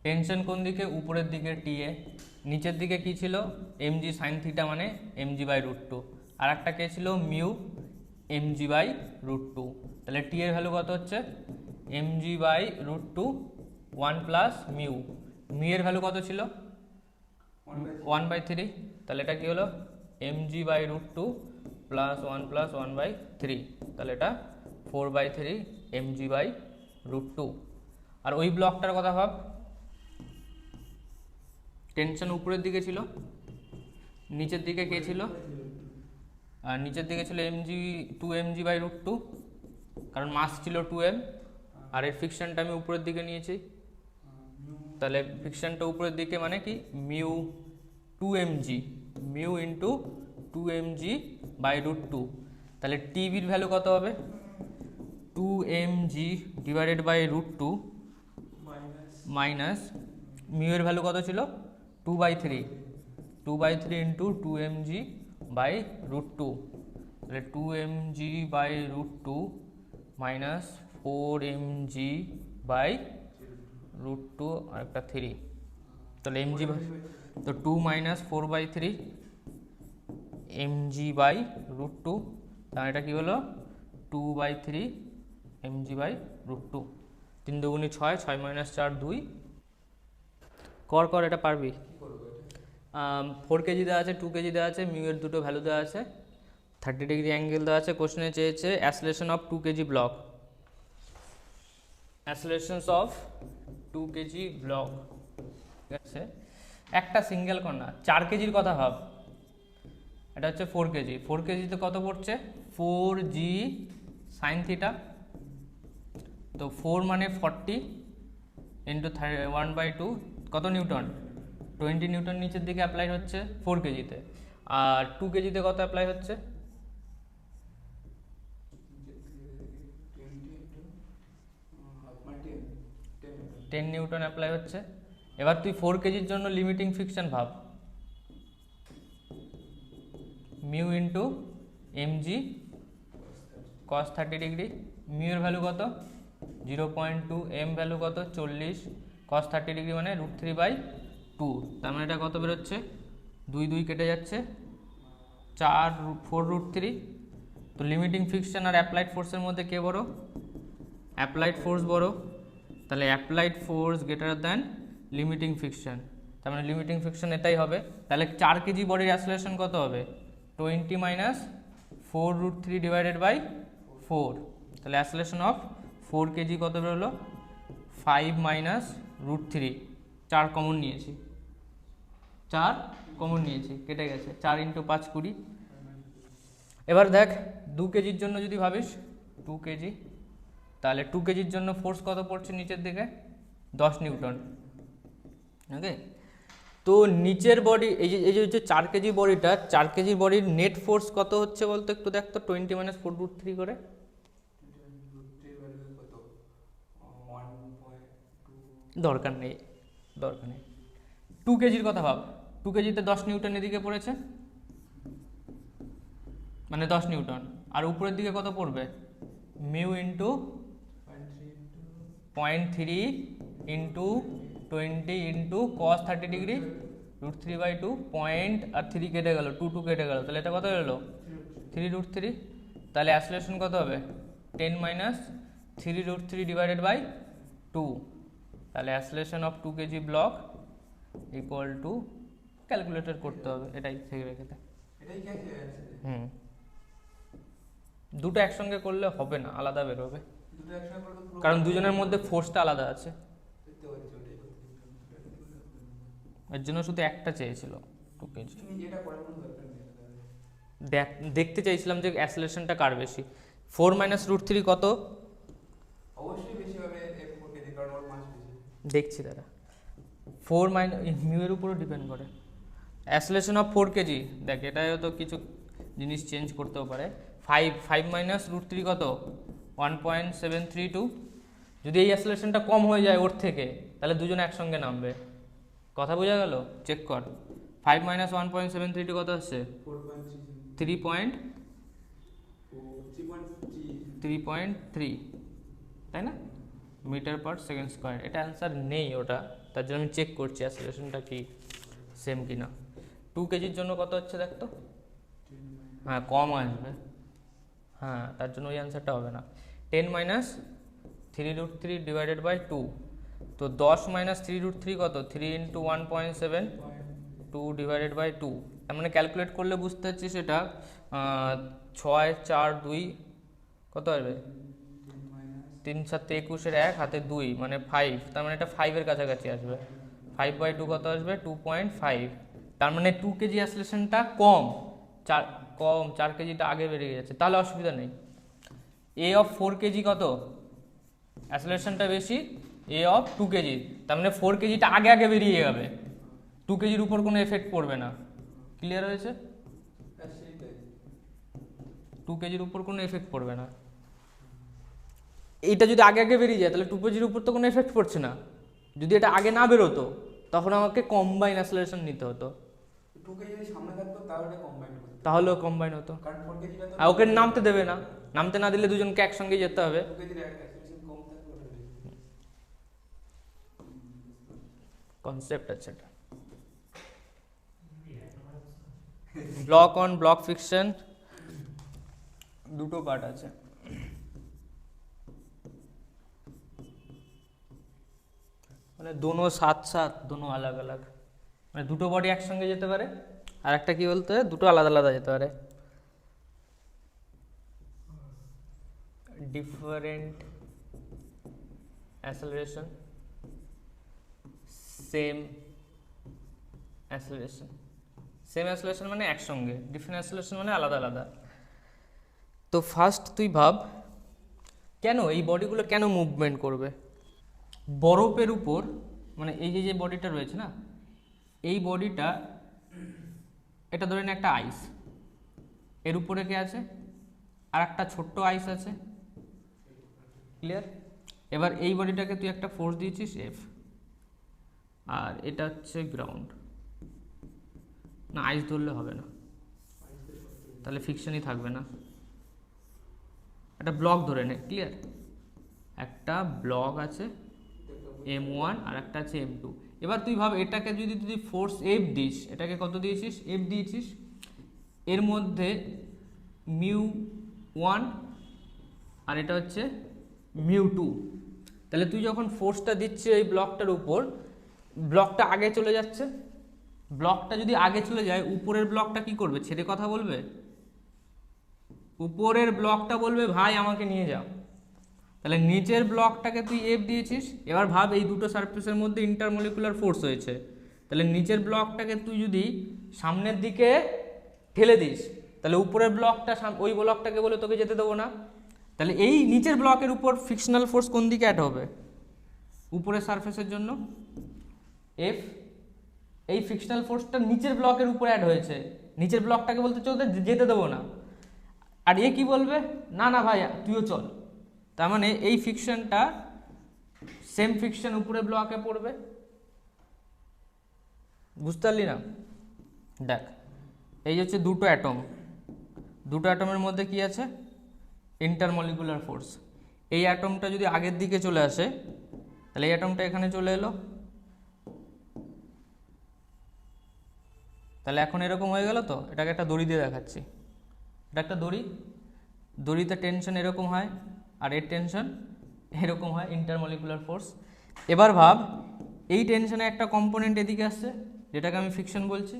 Speaker 1: টেনশন কোন দিকে, উপরের দিকে টি এ, নিচের দিকে কি ছিল, mg sin θ মানে mg/√2, আর একটা কে ছিল মিউ mg/√2। তাহলে টি এর ভ্যালু কত হচ্ছে, mg/√2 1 প্লাস মিউ, মিউ এর ভ্যালু কত ছিল 1/3, তাহলে এটা কি হলো mg/√2 প্লাস 1 প্লাস 1/3, তাহলে এটা 4/3 mg/√2। আর ওই ব্লকটার কথা ভাব, টেনশন উপরের দিকে ছিল, নিচের দিকে কে ছিল, আর নিচের দিকে ছিল 2mg/√2, কারণ মাস ছিল 2m, আর এর ফিকশনটা আমি উপরের দিকে নিয়েছি, তাহলে ফিকশনটা উপরের দিকে মানে কি mu 2mg, mu into 2mg/√2। তাহলে টিভির ভ্যালু কত হবে, 2mg/√2 মাইনাস মিউ এর ভ্যালু কত ছিল 2/3 ইন্টু 2mg/√2, তাহলে 2mg/√2 মাইনাস 4mg/√2 আর একটা 3, তাহলে mg, তো 2 মাইনাস 4/3 mg/√2, তাহলে এটা কি হলো 2/3 mg/√2। 3 দুগুণে 6, 6 মাইনাস 4 2, কর এটা পারবি। 4 কেজি দেওয়া আছে, 2 কেজি দেওয়া আছে, মিউ এর দুটো ভ্যালু দেওয়া আছে, 30 ডিগ্রি অ্যাঙ্গেল দেওয়া আছে। কোশ্চেনে চেয়েছে acceleration of 2 KG block, accelerations of 2 KG block, ঠিক আছে। একটা সিঙ্গেল কণা 4 কেজির কথা ভাব, এটা হচ্ছে 4 কেজি, 4 কেজিতে কত পড়ছে 4g sin θ, তো 4 মানে 40 ইন্টু 1/2 কত নিউটন 20 নিউটন নিচের দিকে অ্যাপ্লাই হচ্ছে 4 কেজিতে, আর 2 কেজিতে কত অ্যাপ্লাই হচ্ছে? 10 নিউটন অ্যাপ্লাই হচ্ছে। এবার তুই 4 কেজির জন্য লিমিটিং ফ্রিকশন ভাব, মিউ ইন্টু এমজি কস 30 ডিগ্রি। মিউ এর ভ্যালু কত? 0.2, এম ভ্যালু কত? 40, কস 30 ডিগ্রি মানে √3/2। তার মানে এটা কত বেরোচ্ছে? 2 2 কেটে যাচ্ছে, 4√3। তো লিমিটিং ফ্রিকশন আর অ্যাপ্লাইড ফোর্সের মধ্যে কে বড়? অ্যাপ্লাইড ফোর্স বড়। তাহলে applied force greater than limiting friction, তার মানে লিমিটিং ফ্রিকশন এটাই হবে। তাহলে 4 কেজি বডির অ্যাসেলারেশন কত হবে? 20 মাইনাস 4√3 ডিভাইডেড বাই 4। তাহলে অ্যাসেলারেশন অফ 4 কেজি কত বেরোলো? 5 মাইনাস √3, 4 কমন নিয়েছি, 4 কমন নিয়েছি, কেটে গেছে, 4 ইন্টু 5 20। এবার দেখ 2 কেজির জন্য যদি ভাবিস 2 কেজি, তাহলে 2 কেজির জন্য ফোর্স কত পড়ছে নিচের দিকে? 10 নিউটন। ওকে, তো নিচের বডি এই যে হচ্ছে 4 কেজি বডিটা, 4 কেজি বডির নেট ফোর্স কত হচ্ছে বলতো একটু দেখ তো, 20 মাইনাস 4√3 করে। দরকার নেই, দরকার নেই। 2 কেজির কথা ভাব, 2 কেজিতে 10 নিউটন এদিকে পড়েছে, মানে 10 নিউটন, আর উপরের দিকে কত পড়বে? Mu into 0.3 into 20 into cos 30 degree √3/2, point আর 3 কেটে গেল, 2 2 কেটে গেল, তাহলে এটা কত হলো? 3√3। তাহলে অ্যাসেলারেশন কত হবে? 10 মাইনাস 3√3 ডিভাইডেড বাই 2। তাহলে acceleration of 2 KG block equal to, calculator করতে হবে, এটাই থেকে রেখে দে। দুটো একসঙ্গে করলে হবে না, আলাদা বেরোবে, কারণ দুজনের মধ্যে ফোর্সটা আলাদা আছে, এর জন্য শুধু একটা চেয়েছিল 2 কেজি। দেখতে চাইছিলাম যে অ্যাসেলারেশনটা কার বেশি। 4 মাইনাস √3 কত?
Speaker 2: অবশ্যই বেশি হবে, 4 কেজি, কারণ ওর মাস বেশি।
Speaker 1: দেখছি দাদা, 4 মাইনাস মিউ এর উপরও ডিপেন্ড করে। অ্যাসেলারেশন অফ 4 কেজি, দেখ এটাও তো কিছু জিনিস চেঞ্জ করতেও পারে। 5 মাইনাস √3 কত? 1.732। যদি এই অ্যাসেলারেশনটা কম হয়ে যায় ওর থেকে, তাহলে দুজনে একসঙ্গে নামবে। কথা বোঝা গেল? চেক কর। 5 মাইনাস 1.732 কত আসছে? 3.3, তাই না? Metre per second square. এটা অ্যান্সার নেই ওটা, তার জন্য আমি চেক করছি অ্যাসেলারেশনটা কি সেম কি না। 2 কেজির জন্য কত হচ্ছে দেখ তো? হ্যাঁ, কম আসবে, হ্যাঁ, তার জন্য ওই অ্যান্সারটা হবে না। 10 মাইনাস 3√3 ডিভাইডেড বাই 2, তো 10 মাইনাস 3√3 কত? 3 ইন্টু 1.7, 2 ডিভাইডেড বাই 2। তার মানে ক্যালকুলেট করলে বুঝতে পারছি সেটা 6 4 2 কত আসবে? 3 7 21 1 হাতে 2 মানে 5, তার মানে এটা 5 এর কাছাকাছি আসবে। 5/2 কত আসবে? 2.5। তার মানে 2 কেজি অ্যাসেলারেশনটা কম, 4 কেজিটা আগে বেরিয়ে যাচ্ছে, তাহলে অসুবিধা নেই। এ অফ 4 কেজি কত? অ্যাসেলারেশনটা বেশি, এ অফ 2 কেজি, তার মানে 4 কেজিটা আগে আগে বেরিয়ে যাবে, 2 কেজির উপর কোনো এফেক্ট পড়বে না। ক্লিয়ার হয়েছে? 2 কেজির উপর কোনো এফেক্ট পড়বে না। এইটা যদি আগে আগে বেরিয়ে যায় তাহলে 2 কেজির উপর তো কোনো এফেক্ট পড়ছে না। যদি এটা আগে না বেরোতো তখন আমাকে কম্বাইন অ্যাসেলারেশন নিতে হতো।
Speaker 2: 2 কেজি যদি সামনে থাকতো তাহলে কম্বাইন হতো,
Speaker 1: তাহলেও কম্বাইন হতো,
Speaker 2: কারণ 4 কেজিটা তো
Speaker 1: আর ওকে নামতে দেবে না, নামতে না দিলে দুজনকে একসঙ্গে যেতে হবে।
Speaker 2: 2 কেজির অ্যাক্সেলারেশন কম থাকবে ওটা বেশি।
Speaker 1: কনসেপ্ট আছে এটা। ব্লক অন ব্লক ফ্রিকশন দুটো পার্ট আছে। মানে দোনো সাথ সাথ, দোনো আলাদা আলাদা, মানে দুটো বডি একসঙ্গে যেতে পারে, আর একটা কি বলতে দুটো আলাদা আলাদা যেতে পারে। Different acceleration, same acceleration. Same acceleration মানে একসঙ্গে, ডিফারেন্ট অ্যাসেলারেশন মানে আলাদা আলাদা। তো ফার্স্ট তুই ভাব, কেন এই বডিগুলো কেন মুভমেন্ট করবে? বরফের উপর, মানে এই যে বডিটা রয়েছে না, এই বডিটা, এটা ধরে নে একটা আইস, এর উপরে কে আছে, আর একটা ছোট্ট আইস আছে, ক্লিয়ার। এবার এই বডিটাকে তুই একটা ফোর্স দিয়েছিস এফ, আর এটা হচ্ছে গ্রাউন্ড, না আইস ধরলে হবে না, তাহলে ফিকশনই থাকবে না, একটা ব্লক ধরে নে, ক্লিয়ার। একটা ব্লক আছে M1 আর একটা আছে M2। এবার তুই ভাব এটাকে যদি তুই ফোর্স এফ দিস, এটাকে কত দিয়েছিস, এফ দিয়েছিস, এর মধ্যে μ1 আর এটা হচ্ছে μ2, তাহলে তুই যখন ফোর্সটা দিচ্ছিস এই ব্লকটার উপর, ব্লকটা আগে চলে যাচ্ছে, ব্লকটা যদি আগে চলে যায় উপরের ব্লকটা কি করবে, ছেড়ে কথা বলবে, উপরের ব্লকটা বলবে ভাই আমাকে নিয়ে যাও। তাহলে নিচের ব্লকটাকে তুই এফ দিয়েছিস, এবার ভাব এই দুটো সারফেসের মধ্যে ইন্টারমলিকুলার ফোর্স হয়েছে, তাহলে নিচের ব্লকটাকে তুই যদি সামনের দিকে ঠেলে দিস, তাহলে উপরের ব্লকটা ওই ব্লকটাকে বলে তোকে যেতে দেবো না, তাহলে এই নিচের ব্লকের উপর ফিকশনাল ফোর্স কোন দিকে অ্যাড হবে, উপরের সারফেসের জন্য এফ, এই ফিকশনাল ফোর্সটা নিচের ব্লকের উপর অ্যাড হয়েছে, নিচের ব্লকটাকে বলতে চলতে যেতে দেবো না, আর এ কি বলবে, না না ভাই তুইও চল, তার মানে এই ফিকশনটা সেম ফিকশন উপরে ব্লকে পড়বে, বুঝতে পারলি না। দেখ এই হচ্ছে দুটো অ্যাটম, দুটো অ্যাটমের মধ্যে কি আছে, ইন্টারমলিকুলার ফোর্স। এই অ্যাটমটা যদি আগের দিকে চলে আসে, তাহলে এই অ্যাটমটা এখানে চলে এলো, তাহলে এখন এরকম হয়ে গেল। তো এটাকে একটা দড়ি দিয়ে দেখাচ্ছি, এটা একটা দড়ি, দড়িতে টেনশন এরকম হয় আর এর টেনশন এরকম হয়, ইন্টারমলিকুলার ফোর্স। এবার ভাব এই টেনশনে একটা কম্পোনেন্ট এদিকে আসছে, যেটাকে আমি ফ্রিকশন বলছি,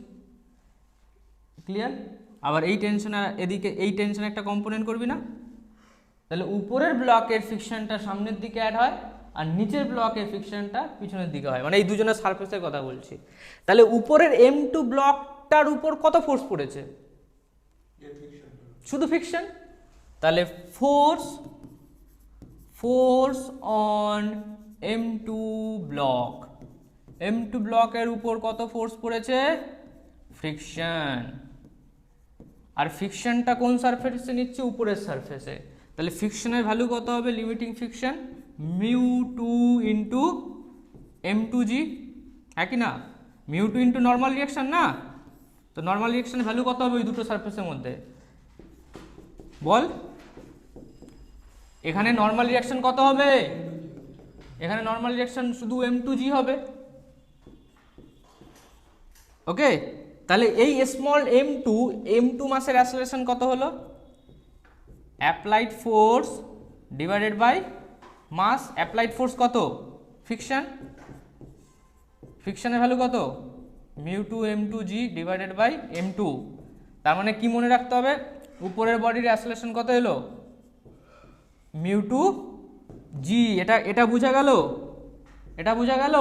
Speaker 1: ক্লিয়ার। আবার এই টেনশন আর এদিকে এই টেনশনে একটা কম্পোনেন্ট করবি না, তাহলে উপরের ব্লকের ফ্রিকশনটা সামনের দিকে অ্যাড হয় আর নিচের ব্লকের ফ্রিকশনটা পিছনের দিকে হয়, মানে এই দুজনের সারফেসের কথা বলছি। তাহলে উপরের M2 ব্লকটার উপর কত ফোর্স পড়েছে, শুধু ফ্রিকশন, তাহলে force on M2 block, M2 ব্লকের উপর কত ফোর্স পড়েছে, ফ্রিকশন, আর ফ্রিকশনটা কোন সারফেসে নিচ্ছে, উপরের সারফেসে, তাহলে ফ্রিকশনের ভ্যালু কত হবে, লিমিটিং ফ্রিকশন μ2 ইন্টু M2G, একই না, μ2 ইন্টু নর্মাল রিয়াকশন না, তো নর্মাল রিয়াকশনের ভ্যালু কত হবে ওই দুটো সারফেসের মধ্যে, বল। এখানে নর্মাল রিয়াকশন কত হবে, এখানে নর্মাল রিয়াকশন শুধু M2G হবে, ওকে। তাহলে এই স্মল M2 মাসের অ্যাসেলারেশন কত হলো, applied force divided by mass, applied force কত, ফ্রিকশন, ফ্রিকশনের ভ্যালু কত, μ2 M2G ডিভাইডেড বাই M2, তার মানে কি মনে রাখতে হবে, উপরের বডির অ্যাসেলারেশন কত এলো, μ2G, এটা বোঝা গেল, এটা বোঝা গেল।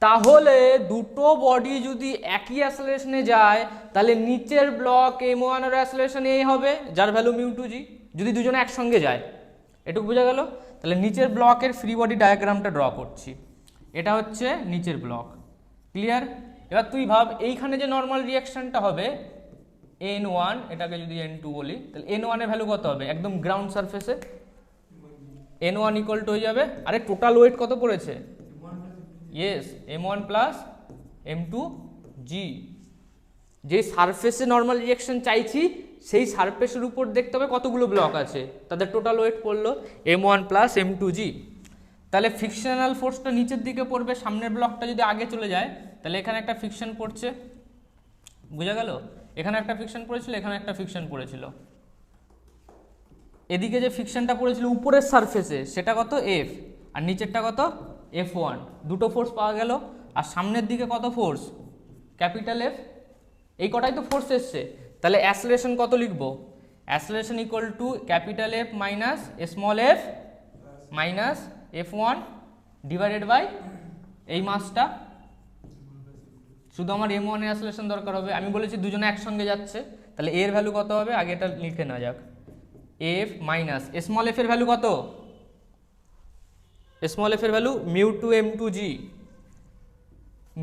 Speaker 1: তাহলে দুটো বডি যদি একই অ্যাসেলারেশনে যায়, তাহলে নিচের ব্লক M1 এর অ্যাসেলারেশন এই হবে, যার ভ্যালু μ2G, যদি দুজনে একসঙ্গে যায়, এটুকু বোঝা গেল। তাহলে নিচের ব্লকের ফ্রি বডি ডায়াগ্রামটা ড্র করছি, এটা হচ্ছে নিচের ব্লক, ক্লিয়ার। এবার তুই ভাব এইখানে যে নর্মাল রিয়াকশনটা হবে N1, এটাকে যদি N2 বলি, তাহলে N1 এর ভ্যালু কত হবে, একদম গ্রাউন্ড সারফেসে N1 ইকুয়াল টু হয়ে যাবে, আরে টোটাল ওয়েট কত পড়েছে, ইয়েস M1 প্লাস M2G, যে সারফেসে নর্মাল রিয়াকশন চাইছি সেই সারফেসের উপর দেখতে হবে কতগুলো ব্লক আছে, তাদের টোটাল ওয়েট পড়লো M1 প্লাস M2G। তাহলে ফ্রিকশনাল ফোর্সটা নিচের দিকে পড়বে, সামনের ব্লকটা যদি আগে চলে যায়, তাহলে এখানে একটা ফ্রিকশন পড়ছে, বোঝা গেল, এখানে একটা ফ্রিকশন পড়েছিল, এখানে একটা ফ্রিকশন পড়েছিল, এদিকে যে ফ্রিকশনটা পড়েছিল উপরের সারফেসে সেটা কত F, আর নিচেরটা কত F1, দুটো ফোর্স পাওয়া গেল। আর সামনের দিকে কত ফোর্স, ক্যাপিটাল F, এই কটাই তো ফোর্স এসছে। তাহলে অ্যাসেলারেশন কত লিখবো, acceleration equal to capital F minus small f minus F1 divided by এই মাসটা, শুধু আমার M1 এর অ্যাসেলারেশন দরকার হবে, আমি বলেছি দুজনে একসঙ্গে যাচ্ছে, তাহলে এর ভ্যালু কত হবে, আগে এটা লিখে না যাক, F মাইনাস স্মল f এর ভ্যালু কত, স্মল f এর ভ্যালু μ2 M2G,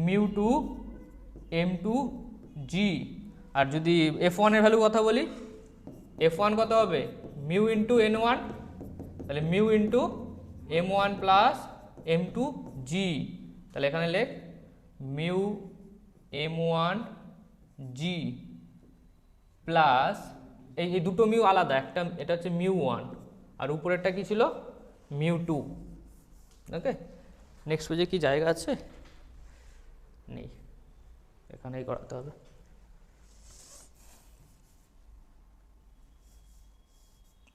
Speaker 1: μ2 m2g। আর যদি f1 এর ভ্যালু কথা বলি, f1 কত হবে মিউ ইন্টু n1, তাহলে mu into m1 plus m2g। তাহলে এখানে লেখ মিউ m1g প্লাস এই দুটো মিউ আলাদা, একটা এটা হচ্ছে মিউ 1 আর উপরেরটা কি ছিল মিউ 2। ওকে, নেক্সট পেজে কি জায়গা আছে? নেই, এখানেই করাতে হবে।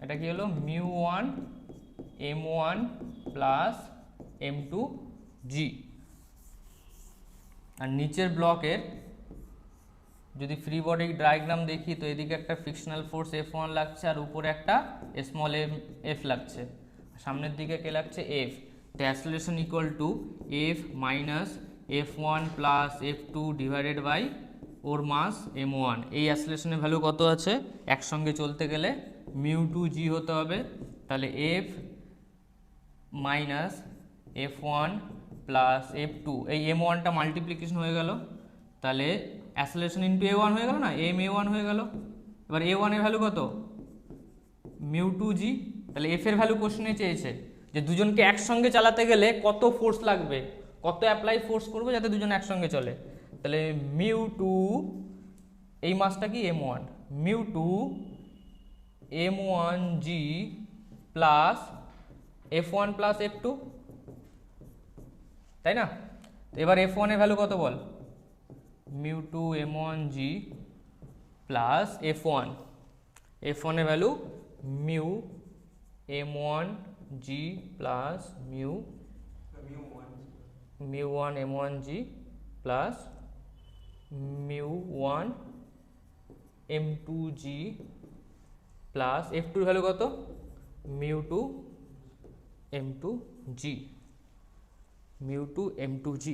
Speaker 1: এটা কি হলো মিউ 1 m1 প্লাস m2g। আর নিচের ব্লকের যদি ফ্রি বডি ডায়াগ্রাম দেখি তো এদিকে একটা ফ্রিকশনাল ফোর্স F1 লাগছে আর উপরে একটা স্মল f লাগছে, সামনের দিকে কে লাগছে F। তো acceleration equal to F minus F1 plus F2 divided by ওর মাস m1। এই অ্যাসেলারেশনের ভ্যালু কত আছে? একসঙ্গে চলতে গেলে মিউ 2g হতে হবে। তাহলে F minus F1 plus F2, এই m1টা মাল্টিপ্লিকেশন হয়ে গেল, তাহলে অ্যাসেলারেশন ইন্টু a1 হয়ে গেল না, ma1 হয়ে গেল। এবার a1 এর ভ্যালু কত? Mu 2g। তাহলে f এর ভ্যালু কোশ্চেনে চেয়েছে যে দুজনকে একসঙ্গে চালাতে গেলে কত ফোর্স লাগবে, কত অ্যাপ্লাই ফোর্স করবে যাতে দুজন একসঙ্গে চলে। তাহলে মিউ 2, এই মাসটা কি m1, mu 2 m1g plus f1 plus f2, তাই না? এবার f1 এর ভ্যালু কত বল? Mu 2 m1g plus f1, f1 এর value mu m1g plus mu 1 m1g plus mu 1 m2g plus f2 এর ভ্যালু কত? Mu 2 m2g, mu 2 m2g।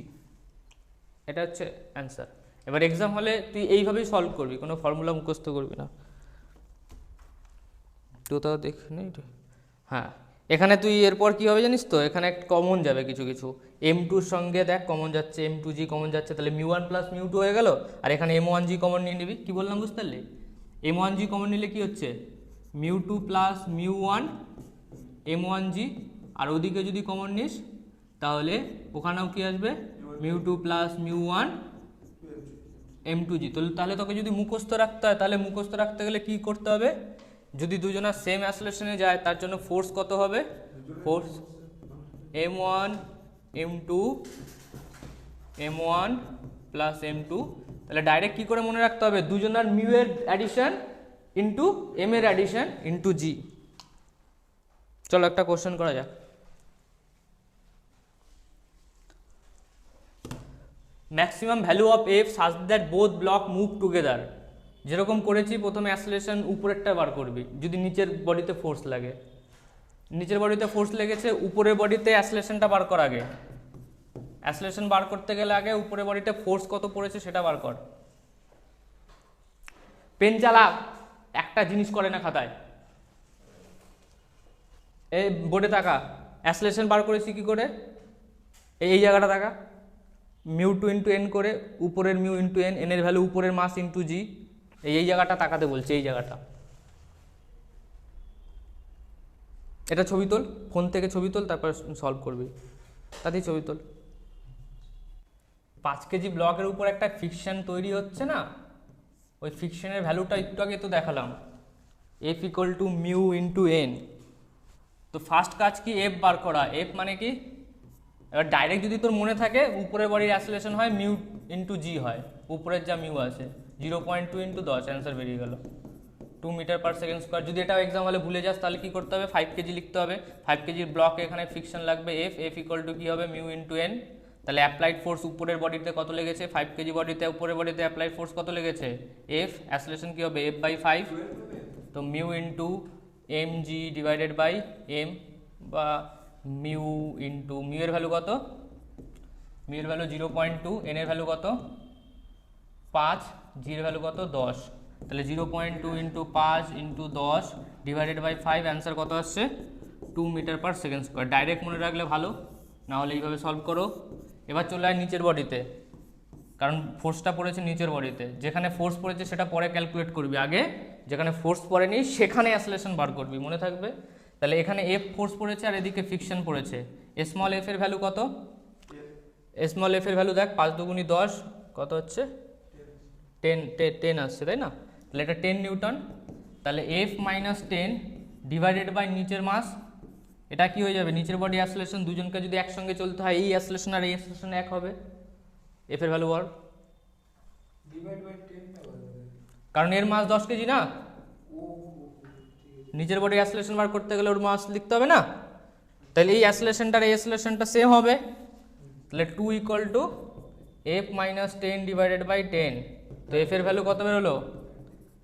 Speaker 1: এটা হচ্ছে অ্যান্সার। এবার এক্সাম হলে তুই এইভাবেই সলভ করবি, কোনো ফর্মুলা মুখস্থ করবি না। তো তাও দেখ নেই, হ্যাঁ এখানে তুই এরপর কী হবে জানিস তো, এখানে একটা কমন যাবে কিছু কিছু, m2-র সঙ্গে দেখ কমন যাচ্ছে, m2g কমন যাচ্ছে, তাহলে মিউ 1 প্লাস মিউ 2 হয়ে গেল। আর এখানে m1g কমন নিয়ে নিবি, কী বললাম বুঝতে পারলি? m1g কমন নিলে কি হচ্ছে মিউ 2 প্লাস মিউ 1 m1g, আর ওদিকে যদি কমন নিস তাহলে ওখানেও কি আসবে মিউ 2 প্লাস মিউ 1 m2g। তাহলে তোকে যদি মুখস্থ রাখতে হয়, তাহলে মুখস্থ রাখতে গেলে কি করতে হবে? যদি দুজনের সেম অ্যাসেলারেশনে যায় তার জন্য ফোর্স কত হবে? Force m1 m2 m1 plus m2। তাহলে ডাইরেক্ট কি করে মনে রাখতে হবে? দুজনের মিউ এর অ্যাডিশন ইন্টু m এর অ্যাডিশন ইন্টু g। চলো একটা কোশ্চেন করা যাক। Maximum value of f such that both block move together। যেরকম করেছি প্রথমে অ্যাসেলারেশন উপরেরটা বার করবি, যদি নিচের বডিতে ফোর্স লাগে, নিচের বডিতে ফোর্স লেগেছে, উপরের বডিতে অ্যাসেলারেশনটা বার কর আগে। অ্যাসেলারেশন বার করতে গেলে আগে উপরের বডিতে ফোর্স কত পড়েছে সেটা বার কর। পেন চালা, একটা জিনিস করে না খাতায়, এই বোর্ডে তাকা। অ্যাসেলারেশন বার করেছি কি করে? এই জায়গাটা তাকা, মিউ 2 ইন্টু এন করে, উপরের মিউ ইন্টু এন, এনের ভ্যালু উপরের মাস ইন্টু জি, এই জায়গাটা তাকাতে বলছে, এই জায়গাটা। এটা ছবি তোল, ফোন থেকে ছবি তোল, তারপর সলভ করবি। তাতেই ছবি তোল। 5 কেজি ব্লকের উপর একটা ফিকশন তৈরি হচ্ছে না, ওই ফিকশনের ভ্যালুটা একটু আগে তো দেখালাম, F equal to mu into N. তো ফার্স্ট কাজ কি? এফ বার করা। এফ মানে কি? এবার ডাইরেক্ট যদি তোর মনে থাকে উপরের বডির অ্যাসেলারেশন হয় মিউ ইন্টু জি হয়, উপরের যা মিউ আছে 0.2 ইন্টু 10, অ্যান্সার বেরিয়ে গেল 2 মিটার পার সেকেন্ড স্কোয়ার। যদি এটাও এক্সাম হলে ভুলে যাস তাহলে কি করতে হবে? 5 কেজি লিখতে হবে। 5 কেজির ব্লকে এখানে ফিকশন লাগবে এফ, এফ ইকুয়াল টু কী হবে? Mu into N. তাহলে অ্যাপ্লাইড ফোর্স উপরের বডিতে কত লেগেছে? 5 কেজি বডিতে, উপরের বডিতে অ্যাপ্লাইড ফোর্স কত লেগেছে? এফ। অ্যাসেলারেশন কী হবে? এফ বাই 5, তো mu into M G divided by M, বা মিউ ইন্টু মিউ এর ভ্যালু কত? মিউ এর ভ্যালু 0.2, এন এর ভ্যালু কত? 5, জি এর ভ্যালু কত? 10। তাহলে 0.2 into 5 into 10 divided by 5, answer কত আসছে? 2 metre per second square. Direct মনে রাখলে ভালো, না হলে এইভাবে সলভ করো। এবার চলে আয় নিচের বডিতে। কারণ ফোর্সটা পড়েছে নিচের বডিতে, যেখানে ফোর্স পড়েছে সেটা পরে ক্যালকুলেট করবি, আগে যেখানে ফোর্স পড়েনি সেখানে অ্যাসেলেশন বার করবি, মনে থাকবে। তাহলে এখানে এফ ফোর্স পড়েছে আর এদিকে ফিকশন পড়েছে, স্মল এফ এর ভ্যালু কত? স্মল এফ এর ভ্যালু দেখ 5 দুগুণি 10 কত হচ্ছে 10 আসছে, তাই না? তাহলে এটা 10 নিউটন। তাহলে এফ মাইনাস 10 ডিভাইডেড বাই নিচের মাস, এটা কি হয়ে যাবে? নিচের বডি অ্যাসেলেশন, দুজনকে যদি একসঙ্গে চলতে হয় এই অ্যাসেলেশন আর এই অ্যাসেলেশন এক হবে। এফ এর ভ্যালু বল,
Speaker 2: ডিভাইড বাই 10 না বলতে,
Speaker 1: কারণ এর মাস 10 কেজি না, নিচের বডি অ্যাসেলেশন বার করতে গেলে ওর মাস লিখতে হবে না। তাহলে এই অ্যাসেলেশনটার এই অ্যাসেলেশনটা সেম হবে, তাহলে 2 equal to F minus 10 divided by 10। তো এফ এর ভ্যালু কত বেরোলো?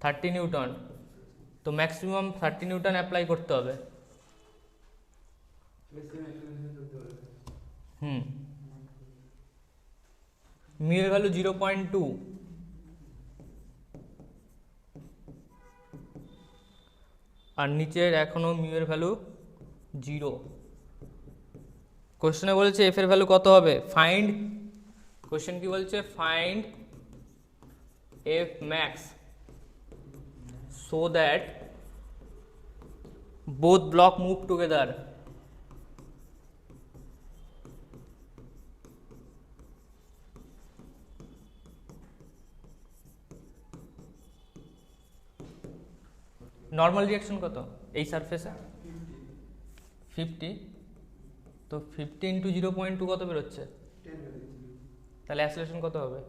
Speaker 1: 30 নিউটন। তো ম্যাক্সিমাম 30 নিউটন অ্যাপ্লাই করতে হবে। মিউ এর ভ্যালু 0.2, আর নিচের এখনো মিউ এর ভ্যালু 0। কোশ্চেনে বলেছে এফ এর ভ্যালু কত হবে, ফাইন্ড, কোশ্চেন কি বলছে, find F max so that both block move together. Normal reaction কত এই সারফেসে? 50। তো 50 ইন্টু 0.2 কত বেরোচ্ছে?
Speaker 2: 10
Speaker 1: তাহলে অ্যাসেলেশন কত হবে?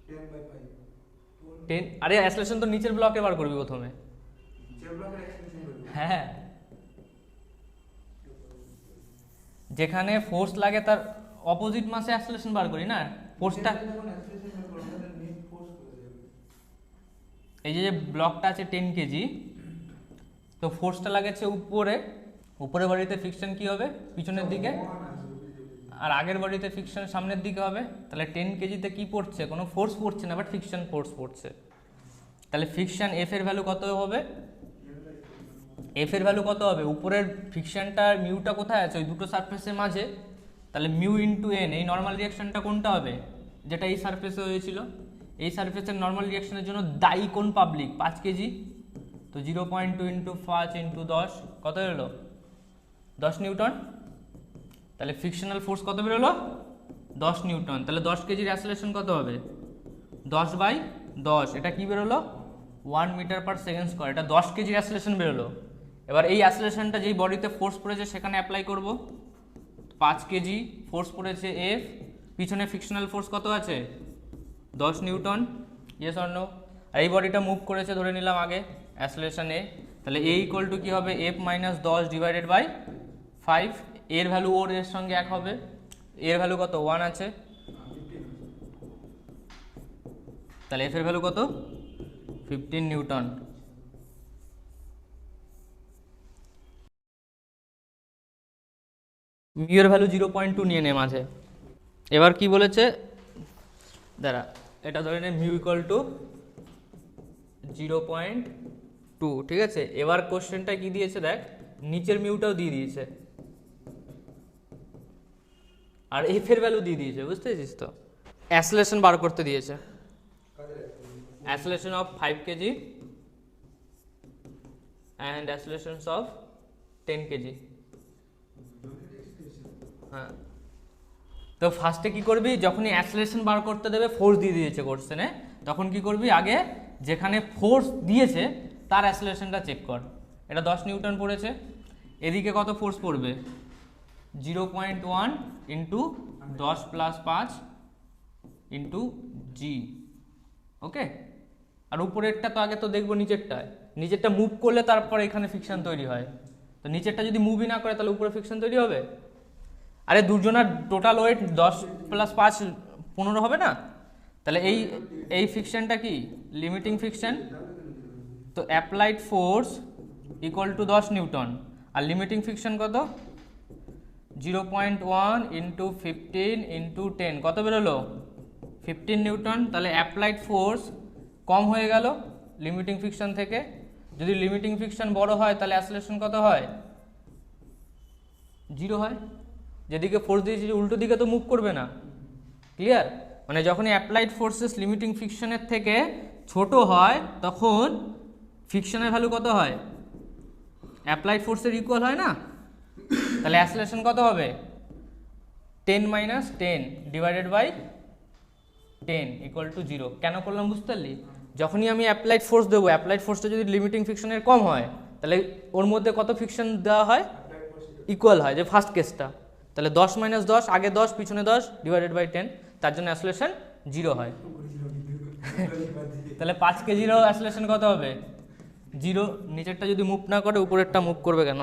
Speaker 2: 10 বাই 5
Speaker 1: 10। আরে অ্যাসেলেশন তো নিচের ব্লকে বার করবি প্রথমে।
Speaker 2: যে ব্লকের এক্সটেনশন করব,
Speaker 1: হ্যাঁ, যেখানে ফোর্স লাগে তার অপোজিট মাসে অ্যাসেলেশন বার করি না, ফোর্সটা
Speaker 2: যখন এক্সটেনশন করব তাহলে নেট ফোর্স করে যাবে।
Speaker 1: এই যে ব্লকটা আছে 10 কেজি, তো ফোর্সটা লাগাচ্ছে উপরে, উপরে বডিতে ফিকশন কি হবে? পিছনের দিকে, আর আগের বডিতে ফিকশন সামনের দিকে হবে। তাহলে 10 কেজিতে কি পড়ছে? কোনো ফোর্স পড়ছে না, বাট ফিকশন ফোর্স পড়ছে। তাহলে ফিকশন এফ এর ভ্যালু কত হবে? এফ এর ভ্যালু কত হবে? উপরের ফিকশনটা মিউটা কোথায় আছে? ওই দুটো সারফেসের মাঝে। তাহলে মিউ ইন্টু এন, এই নর্মাল রিঅ্যাকশনটা কোনটা হবে? যেটা এই সারফেসে হয়েছিল। এই সারফেসের নর্মাল রিঅ্যাকশনের জন্য দায়ী কোন পাবলিক? 5 কেজি। তো 0.2 ইন্টু 5 ইন্টু 10 কত বেরোলো? 10 নিউটন। তাহলে ফিকশনাল ফোর্স কত বেরোলো? 10 নিউটন। তাহলে 10 কেজির অ্যাসেলেশন কত হবে? 10 বাই 10, এটা কি বেরোলো? 1 মিটার পার সেকেন্ড স্কোয়ার। এটা 10 কেজির অ্যাসেলেশন বেরোলো। এবার এই অ্যাসেলেশনটা যেই বডিতে ফোর্স পড়েছে সেখানে অ্যাপ্লাই করব। 5 কেজি ফোর্স পড়েছে এফ, পিছনে ফিকশনাল ফোর্স কত আছে? 10 নিউটন। Yes or no? আর এই বডিটা মুভ করেছে ধরে নিলাম আগে, অ্যাসেলেশন এ। তাহলে এ ইকুয়াল টু কী হবে? F minus 10 divided by 5। এর ভ্যালু ওর এর সঙ্গে এক হবে। এর ভ্যালু কত? 1 আছে। তাহলে এফ এর ভ্যালু কত? 15 নিউটন। মিউ এর ভ্যালু 0.2 নিয়ে নে মাঝে। এবার কি বলেছে দাঁড়া, এটা ধরে নে মিউ ইকুয়াল টু 0.2, ঠিক আছে। এবার কোশ্চেনটা কি দিয়েছে দেখ, নিচের মিউটাও দিয়ে দিয়েছে আর এফ এর ভ্যালু দিয়ে দিয়েছে, বুঝতে পেরেছিস তো? অ্যাসেলেশন বার করতে দিয়েছে, acceleration of 5 KG and accelerations of 10 KG. হ্যাঁ, তো ফার্স্টে কি করবি, যখনই অ্যাসেলেশন বার করতে দেবে, ফোর্স দিয়ে দিয়েছে কোশ্চেনে, তখন কি করবি, আগে যেখানে ফোর্স দিয়েছে তার অ্যাসেলেশনটা চেক কর। এটা 10 নিউটন পড়েছে, এদিকে কত ফোর্স পড়বে? 0.1 ইন্টু 10 প্লাস 5 ইন্টু জি। ওকে, আর উপরেরটা তো আগে তো দেখবো নিচেরটায়, নিচেরটা মুভ করলে তারপর এখানে ফিকশন তৈরি হয়। তো নিচেরটা যদি মুভই না করে তাহলে উপরে ফিকশন তৈরি হবে? আরে দুজনের টোটাল ওয়েট 10 প্লাস 5 15 হবে না? তাহলে এই ফিকশনটা কি? Limiting friction. তো applied force equal to 10 newton, আর লিমিটিং ফিকশন কত? 0.1 ইন্টু 15 ইন্টু 10 কত বেরোলো? 15 নিউটন। তাহলে অ্যাপ্লাইড ফোর্স কম হয়ে গেল লিমিটিং ফিকশন থেকে। যদি লিমিটিং ফিকশন বড় হয় তাহলে অ্যাসেলেশন কত হয়? 0 হয়। যেদিকে ফোর্স দিয়েছি উল্টো দিকে তো মুভ করবে না, ক্লিয়ার? মানে যখনই অ্যাপ্লাইড ফোর্সেস লিমিটিং ফ্রিকশনের থেকে ছোট হয় তখন ফ্রিকশনের ভ্যালু কত হয়? অ্যাপ্লাইড ফোর্সের ইকুয়াল হয় না? তাহলে অ্যাসেলেশন কত হবে? 10 minus 10 divided by 10 equal to 0। কেন করলাম বুঝতে পারলি? যখনই আমি অ্যাপ্লাইড ফোর্স দেবো, অ্যাপ্লাইড ফোর্সটা যদি লিমিটিং ফ্রিকশনের কম হয় তাহলে ওর মধ্যে কত ফ্রিকশন দেওয়া হয়? ইকুয়াল হয়, যে ফার্স্ট কেসটা। তাহলে 10 মাইনাস 10, আগে 10 পিছনে 10 ডিভাইডেড বাই 10, তার জন্য অ্যাসোলেশন 0 হয়। তাহলে 5 কেজিরও অ্যাসোলেশন কত হবে? 0। নিচেরটা যদি মুভ না করে উপরেরটা মুভ করবে কেন?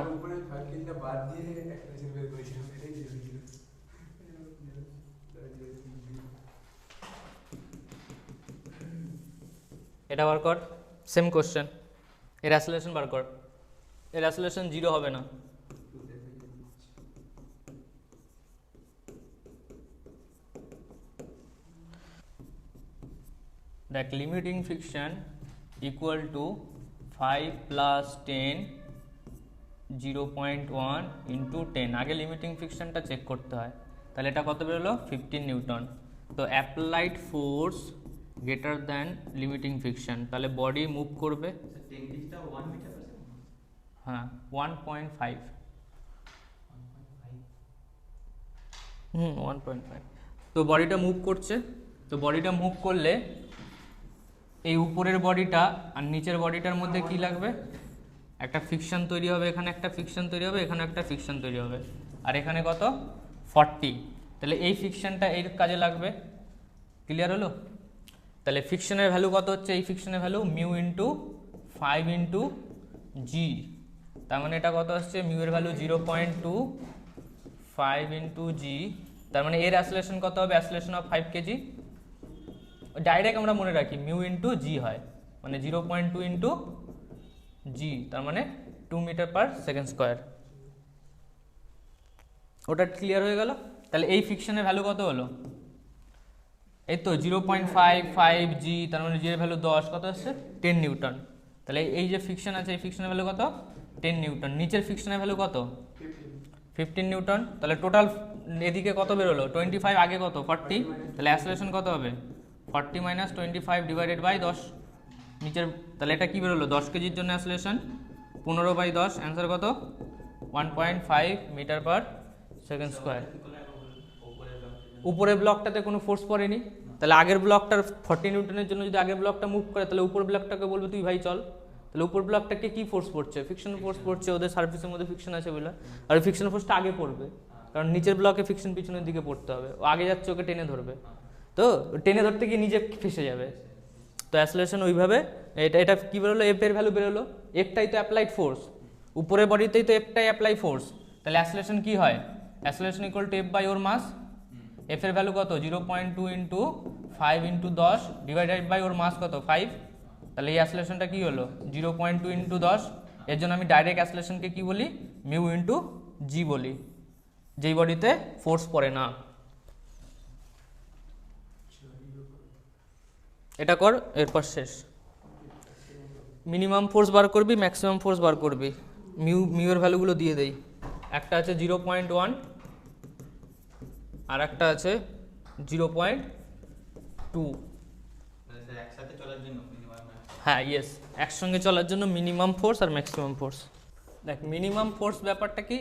Speaker 1: এটা বার কর, সেম কোশ্চেন, এর অ্যাসোলেশন বার কর। এর অ্যাসোলেশন 0 হবে না। দেখ, limiting friction equal to 5 plus 10 0.1 into 10। আগে লিমিটিং ফ্রিকশনটা চেক করতে হয়। তাহলে এটা কত বেরোলো? 15 নিউটন। তো applied force greater than limiting friction, তাহলে বডি মুভ করবে। হ্যাঁ, 1.5। 1.5। তো বডিটা মুভ করছে। তো বডিটা মুভ করলে এই উপরের বডিটা আর নিচের বডিটার মধ্যে কি লাগবে? একটা ফ্রিকশন তৈরি হবে, এখানে একটা ফ্রিকশন তৈরি হবে, এখানে একটা ফ্রিকশন তৈরি হবে, আর এখানে কত? 40। তাহলে এই ফ্রিকশনটা এর কাজে লাগবে। ক্লিয়ার হলো? তাহলে ফ্রিকশনের ভ্যালু কত হচ্ছে? এই ফ্রিকশনের ভ্যালু মিউ ইন্টু 5 ইন্টু জি। তার মানে এটা কত আসছে? মিউ এর ভ্যালু 0.2, 5 ইন্টু জি। তার মানে এর অ্যাসোলেশন কত হবে? অ্যাসোলেশন অফ 5 কেজি। ডাইরেক্ট আমরা মনে রাখি মিউ ইন্টু জি হয়, মানে 0.2 ইন্টু জি, তার মানে 2 মিটার পার সেকেন্ড স্কোয়ার। ওটা ক্লিয়ার হয়ে গেল। তাহলে এই ফ্রিকশনের ভ্যালু কত হলো? এই তো 0.55 জি, তার মানে জি এর ভ্যালু 10, কত আসছে? 10 নিউটন। তাহলে এই যে ফ্রিকশন আছে, এই ফ্রিকশনের ভ্যালু কত? 10 নিউটন। নিচের ফ্রিকশনের ভ্যালু কত? 15 নিউটন। তাহলে টোটাল এদিকে কত বেরোলো? 25, আগে কত? 40। তাহলে অ্যাসোলেশন কত হবে? 40 মাইনাস 25 ডিভাইডেড বাই 10 নিচের। তাহলে এটা কি বেরোলো? 10 কেজির জন্য অ্যাসোলেশন 15/10, অ্যান্সার কত? 1.5 মিটার পার সেকেন্ড স্কোয়ার। উপরের ব্লকটাতে কোনো ফোর্স পড়েনি, তাহলে আগের ব্লকটার 40 নিউটনের জন্য যদি আগের ব্লকটা মুভ করে, তাহলে উপর ব্লকটাকে বলবে তুই ভাই চল। তাহলে উপর ব্লকটাকে কি ফোর্স পড়ছে? ফ্রিকশন ফোর্স পড়ছে, ওদের সার্ফেসের মধ্যে ফ্রিকশন আছে বলে। আর ফ্রিকশন ফোর্সটা আগে পড়বে, কারণ নিচের ব্লকে ফ্রিকশন পিছনের দিকে পড়তে হবে, ও আগে যাচ্ছে, ওকে টেনে ধরবে। তো টেনে ধরতে গিয়ে নিজে ফেসে যাবে। তো অ্যাসোলেশন ওইভাবে। এটা কি বেরোলো? এফ এর ভ্যালু বেরোলো। এফটাই তো অ্যাপ্লাইড ফোর্স, উপরের বডিতেই তো এফটাই অ্যাপ্লাই ফোর্স। তাহলে অ্যাসোলেশন কি হয়? Acceleration equal to F by ওর মাস। এফ এর ভ্যালু কত? 0.2 ইন্টু 5 ইন্টু 10 ডিভাইডেড বাই ওর মাস কত? 5। তাহলে এই অ্যাসোলেশনটা কি হলো? 0.2 ইন্টু 10। এর জন্য আমি ডাইরেক্ট অ্যাসোলেশনকে কি বলি? মিউ ইন্টু জি বলি, যেই বডিতে ফোর্স পড়ে না। এটা কর, এরপর শেষ। মিনিমাম ফোর্স বার করবি, ম্যাক্সিমাম ফোর্স বার করবি। মিউ এর ভ্যালুগুলো দিয়ে দেই। একটা আছে 0.1, আর একটা আছে 0.2। হ্যাঁ, ইয়েস, একসঙ্গে চলার জন্য মিনিমাম ফোর্স আর ম্যাক্সিমাম ফোর্স। দেখ, মিনিমাম ফোর্স ব্যাপারটা কি?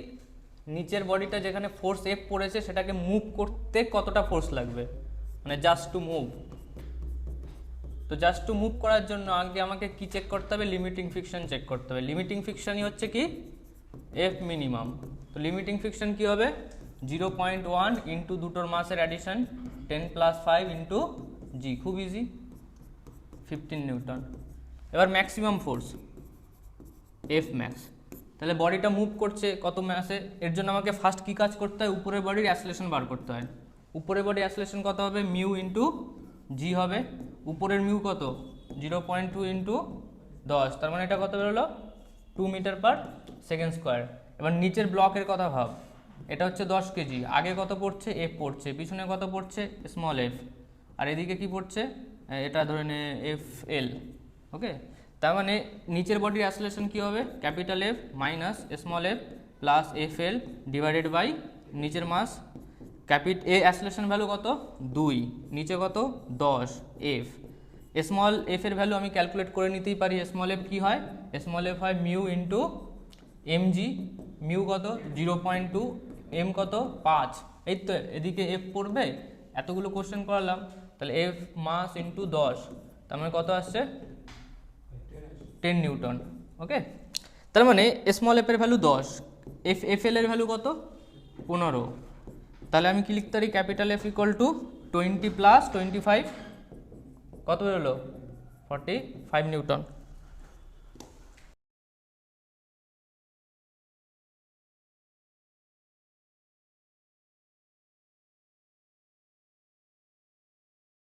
Speaker 1: নিচের বডিটা যেখানে ফোর্স এফ পড়েছে সেটাকে মুভ করতে কতটা ফোর্স লাগবে, মানে জাস্ট টু মুভ। তো জাস্ট টু মুভ করার জন্য আগে আমাকে কি চেক করতে হবে? লিমিটিং ফ্রিকশন চেক করতে হবে। লিমিটিং ফ্রিকশনই হচ্ছে কি? F minimum. তো লিমিটিং ফ্রিকশন কি হবে? 0.1 ইন্টু দুটোর মাসের অ্যাডিশন 10 প্লাস 5 ইন্টু জি, খুব ইজি, 15 নিউটন। এবার ম্যাক্সিমাম ফোর্স এফ ম্যাক্স। তাহলে বডিটা মুভ করছে কত ম্যাসে? এর জন্য আমাকে ফার্স্ট কি কাজ করতে হয়? উপরের বডির অ্যাসোলেশন বার করতে হয়। উপরের বডির অ্যাসোলেশন কত হবে? মিউ ইন্টু জি হবে। উপরের মিউ কত? 0.2 ইন্টু 10, তার মানে এটা কত বেরোলো? 2 মিটার পার সেকেন্ড স্কোয়ার। এবার নিচের ব্লকের কথা ভাব, এটা হচ্ছে 10 কেজি, আগে কত পড়ছে? এফ পড়ছে, পিছনে কত পড়ছে? স্মল এফ, আর এদিকে কি পড়ছে? এটা ধরে নে এফ এল। ওকে, তার মানে নিচের বডির অ্যাসোলেশন কি হবে? Capital F minus small F plus F L divided by নিচের মাস এ অ্যাসলেশন ভ্যালু কত 2, নিচে কত 10, এফ স্মল এফ এর ভ্যালু আমি ক্যালকুলেট করে নিতেই পারি। স্মল এফ কী হয়, স্মল এফ হয় মিউ ইন্টু এমজি, মিউ কত 0.2, এম কত 5, এই তো এদিকে এফ পড়বে, এতগুলো কোশ্চেন করালাম, তাহলে এফ মাস ইন্টু 10, তার মানে কত আসছে 10 নিউটন। ওকে, তার মানে স্মল এফ এর ভ্যালু 10, এফ এল এর ভ্যালু কত 15, তাহলে আমি কি লিখতে পারি ক্যাপিটাল এফ ইকুয়াল টু 20 + 25 কত বেরোলো 45 নিউটন।